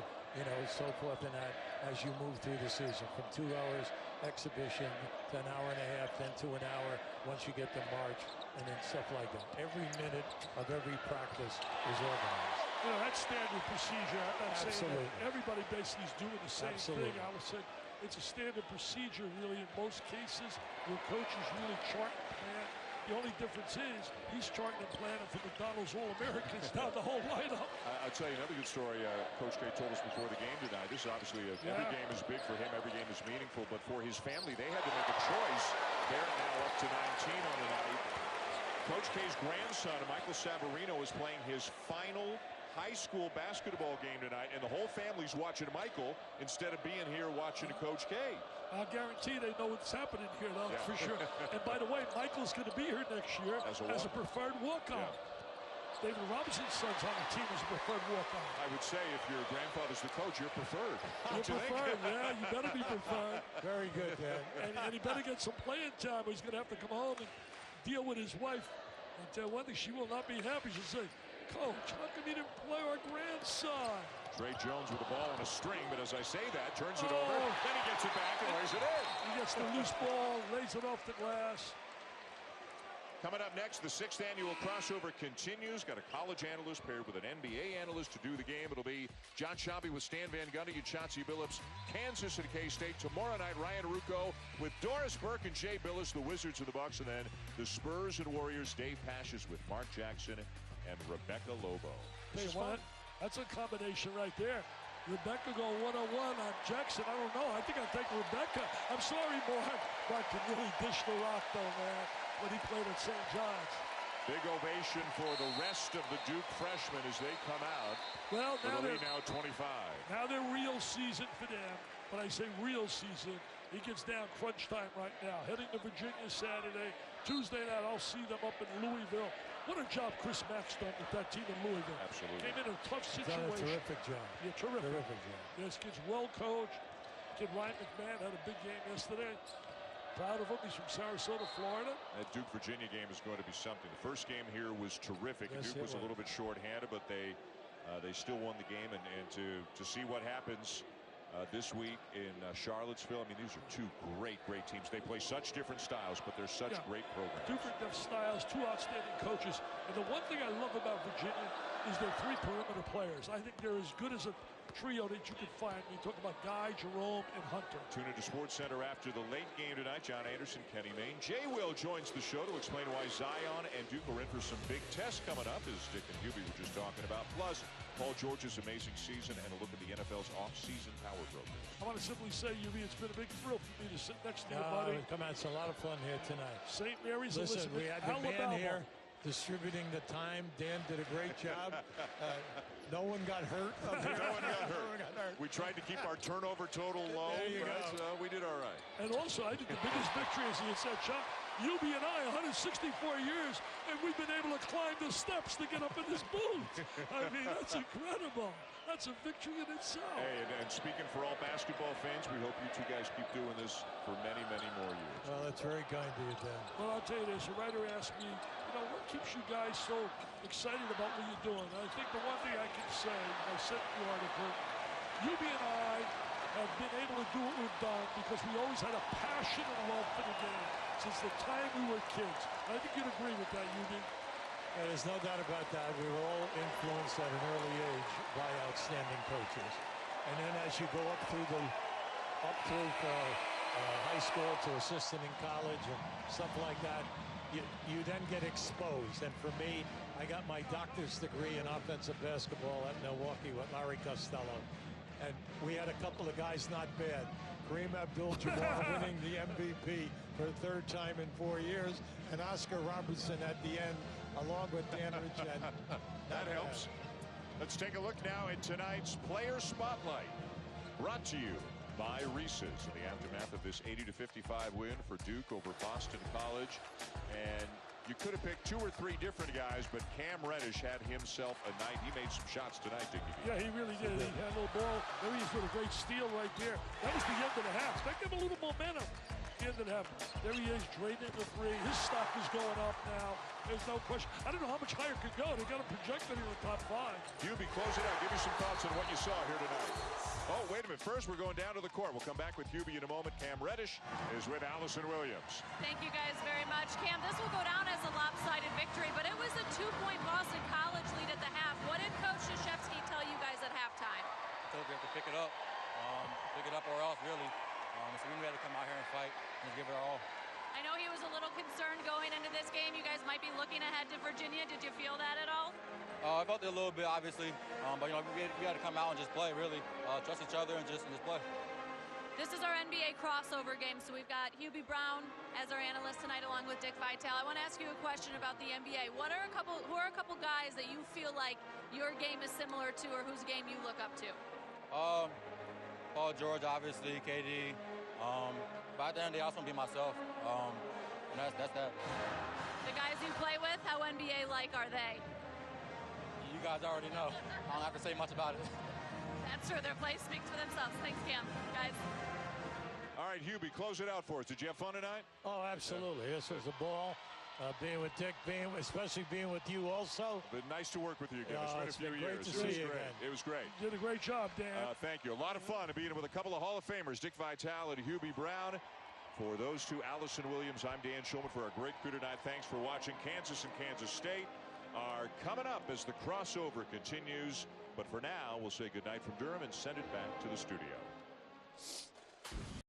so forth and that, as you move through the season. From 2 hours exhibition to an hour and a half, then to an hour once you get to March, and then stuff like that. Every minute of every practice is organized. That's standard procedure. I'm not saying that everybody basically is doing the same thing. I would say it's a standard procedure, really, in most cases where coaches really chart and plan. The only difference is he's charting and planning for McDonald's All-Americans down the whole lineup. I'll tell you another good story Coach K told us before the game tonight. This is obviously, every game is big for him. Every game is meaningful. But for his family, they had to make a choice. They're now up to 19 on the night. Coach K's grandson, Michael Savarino, is playing his final high school basketball game tonight, and the whole family's watching Michael instead of being here watching Coach K. I guarantee they know what's happening here, though, for sure. And by the way, Michael's going to be here next year as a preferred walk-on. Yeah. David Robinson's son's on the team as a preferred walk-on. I would say if your grandfather's the coach, you're preferred. You're preferred, yeah. You better be preferred. Very good, Dan. And he better get some playing time, or he's going to have to come home and deal with his wife. And tell one thing, she will not be happy. She'll say, Coach, how come you didn't play our grandson? Trey Jones with the ball on a string, but as I say that, turns it over. Then he gets it back and lays it in. He gets the loose ball, lays it off the glass. Coming up next, the 6th annual crossover continues. Got a college analyst paired with an NBA analyst to do the game. It'll be John Schaube with Stan Van Gundy and Chauncey Billups. Kansas and K-State. Tomorrow night, Ryan Ruocco with Doris Burke and Jay Billis, the Wizards and the Bucks. And then the Spurs and Warriors, Dave Pashes with Mark Jackson and Rebecca Lobo. Tell you what, that's a combination right there. Rebecca going one-on-one on Jackson. I don't know. I think I'll take Rebecca. I'm sorry, Mark. Mark can really dish the rock, though, man, when he played at St. John's. Big ovation for the rest of the Duke freshmen as they come out. Well, now they're now 25. Now they're real season for them. When I say real season, it gets down crunch time right now. Heading to Virginia Saturday. Tuesday night, I'll see them up in Louisville. What a job Chris Mack's done with that team in Louisville. Absolutely. Came in a tough situation. Done a terrific job. Yeah, terrific. Terrific job. This kid's well coached. Kid Ryan McMahon had a big game yesterday. Proud of him. He's from Sarasota, Florida. That Duke-Virginia game is going to be something. The first game here was terrific. Yes, Duke was a little bit short-handed, but they still won the game. And to see what happens this week in Charlottesville, I mean, these are two great teams. They play such different styles, but they're such great programs. Different styles, two outstanding coaches. And the one thing I love about Virginia is their 3 perimeter players. I think they're as good as a trio that you could find when you talk about Guy, Jerome, and Hunter. Tune into Sports Center after the late game tonight. John Anderson, Kenny Mayne. Jay Will joins the show to explain why Zion and Duke are in for some big tests coming up, as Dick and Hubie were just talking about. Plus, Paul George's amazing season and a look at the NFL's off-season power program. I want to simply say, Hubie, it's been a big thrill for me to sit next to you, buddy. Come on, it's a lot of fun here tonight. St. Mary's, listen, Elizabeth, we had the Alabama. man here distributing the time. Dan did a great job. No one got hurt. No one got hurt. We tried to keep our turnover total low, but we did all right. And also, I think the biggest victory, as he had said, Chuck, Hubie and I, 164 years, and we've been able to climb the steps to get up in this booth. I mean, that's incredible. That's a victory in itself. Hey, and speaking for all basketball fans, we hope you two guys keep doing this for many more years. Well, that's very kind of you, Dan. Well, I'll tell you this. A writer asked me, what keeps you guys so excited about what you're doing? And I think the one thing I can say, I said in the article, Hubie and I have been able to do what we've done because we always had a passion and love for the game since the time we were kids. I think you'd agree with that, Hubie. Yeah, there's no doubt about that. We were all influenced at an early age by outstanding coaches. And then as you go up through high school to assistant in college and stuff like that, you then get exposed. And for me, I got my doctor's degree in offensive basketball at Milwaukee with Larry Costello. And we had a couple of guys not bad. Kareem Abdul-Jabbar winning the MVP for the 3rd time in 4 years, and Oscar Robertson at the end, along with Danridge. And that helps. Let's take a look now at tonight's Player Spotlight, brought to you by Reese's in the aftermath of this 80-55 win for Duke over Boston College. And you could have picked 2 or 3 different guys, but Cam Reddish had himself a night. He made some shots tonight, didn't he? Yeah, he really did. He had a little ball. There he is with a great steal right there. That was the end of the half. That gave him a little momentum. The end of the half. There he is, draining the 3. His stock is going up now. There's no question. I don't know how much higher it could go. They got him projected in the top 5. Hubie, close it out. Give me some thoughts on what you saw here tonight. Oh, wait a minute. First, we're going down to the court. We'll come back with Hubie in a moment. Cam Reddish is with Allison Williams. Thank you guys very much. Cam, this will go down as a lopsided victory, but it was a 2-point Boston College lead at the half. What did Coach Krzyzewski tell you guys at halftime? I told you have to pick it up or else, really. So we had to come out here and fight and give it our all. I know he was a little concerned going into this game. You guys might be looking ahead to Virginia. Did you feel that at all? I felt it a little bit, obviously, but we got to come out and just play, really. Trust each other and just play. This is our NBA crossover game, so we've got Hubie Brown as our analyst tonight, along with Dick Vitale. I want to ask you a question about the NBA. Who are a couple guys that you feel like your game is similar to, or whose game you look up to? Paul George, obviously, KD. But at the end of the day, I also want to be myself, and that's that. The guys you play with, how NBA-like are they? You guys already know. I don't have to say much about it. That's true. Their play speaks for themselves. Thanks, Cam. Guys. All right, Hubie, close it out for us. Did you have fun tonight? Oh, absolutely. Yeah. This was a ball. Being with Dick, especially being with you also. But nice to work with you again. It's been a few years. Great to see you again. It was great. You did a great job, Dan. Thank you. A lot of fun being with a couple of Hall of Famers, Dick Vitale and Hubie Brown. For those two, Allison Williams, I'm Dan Schulman for our great crew tonight. Thanks for watching. Kansas and Kansas State are coming up as the crossover continues. But for now, we'll say goodnight from Durham and send it back to the studio.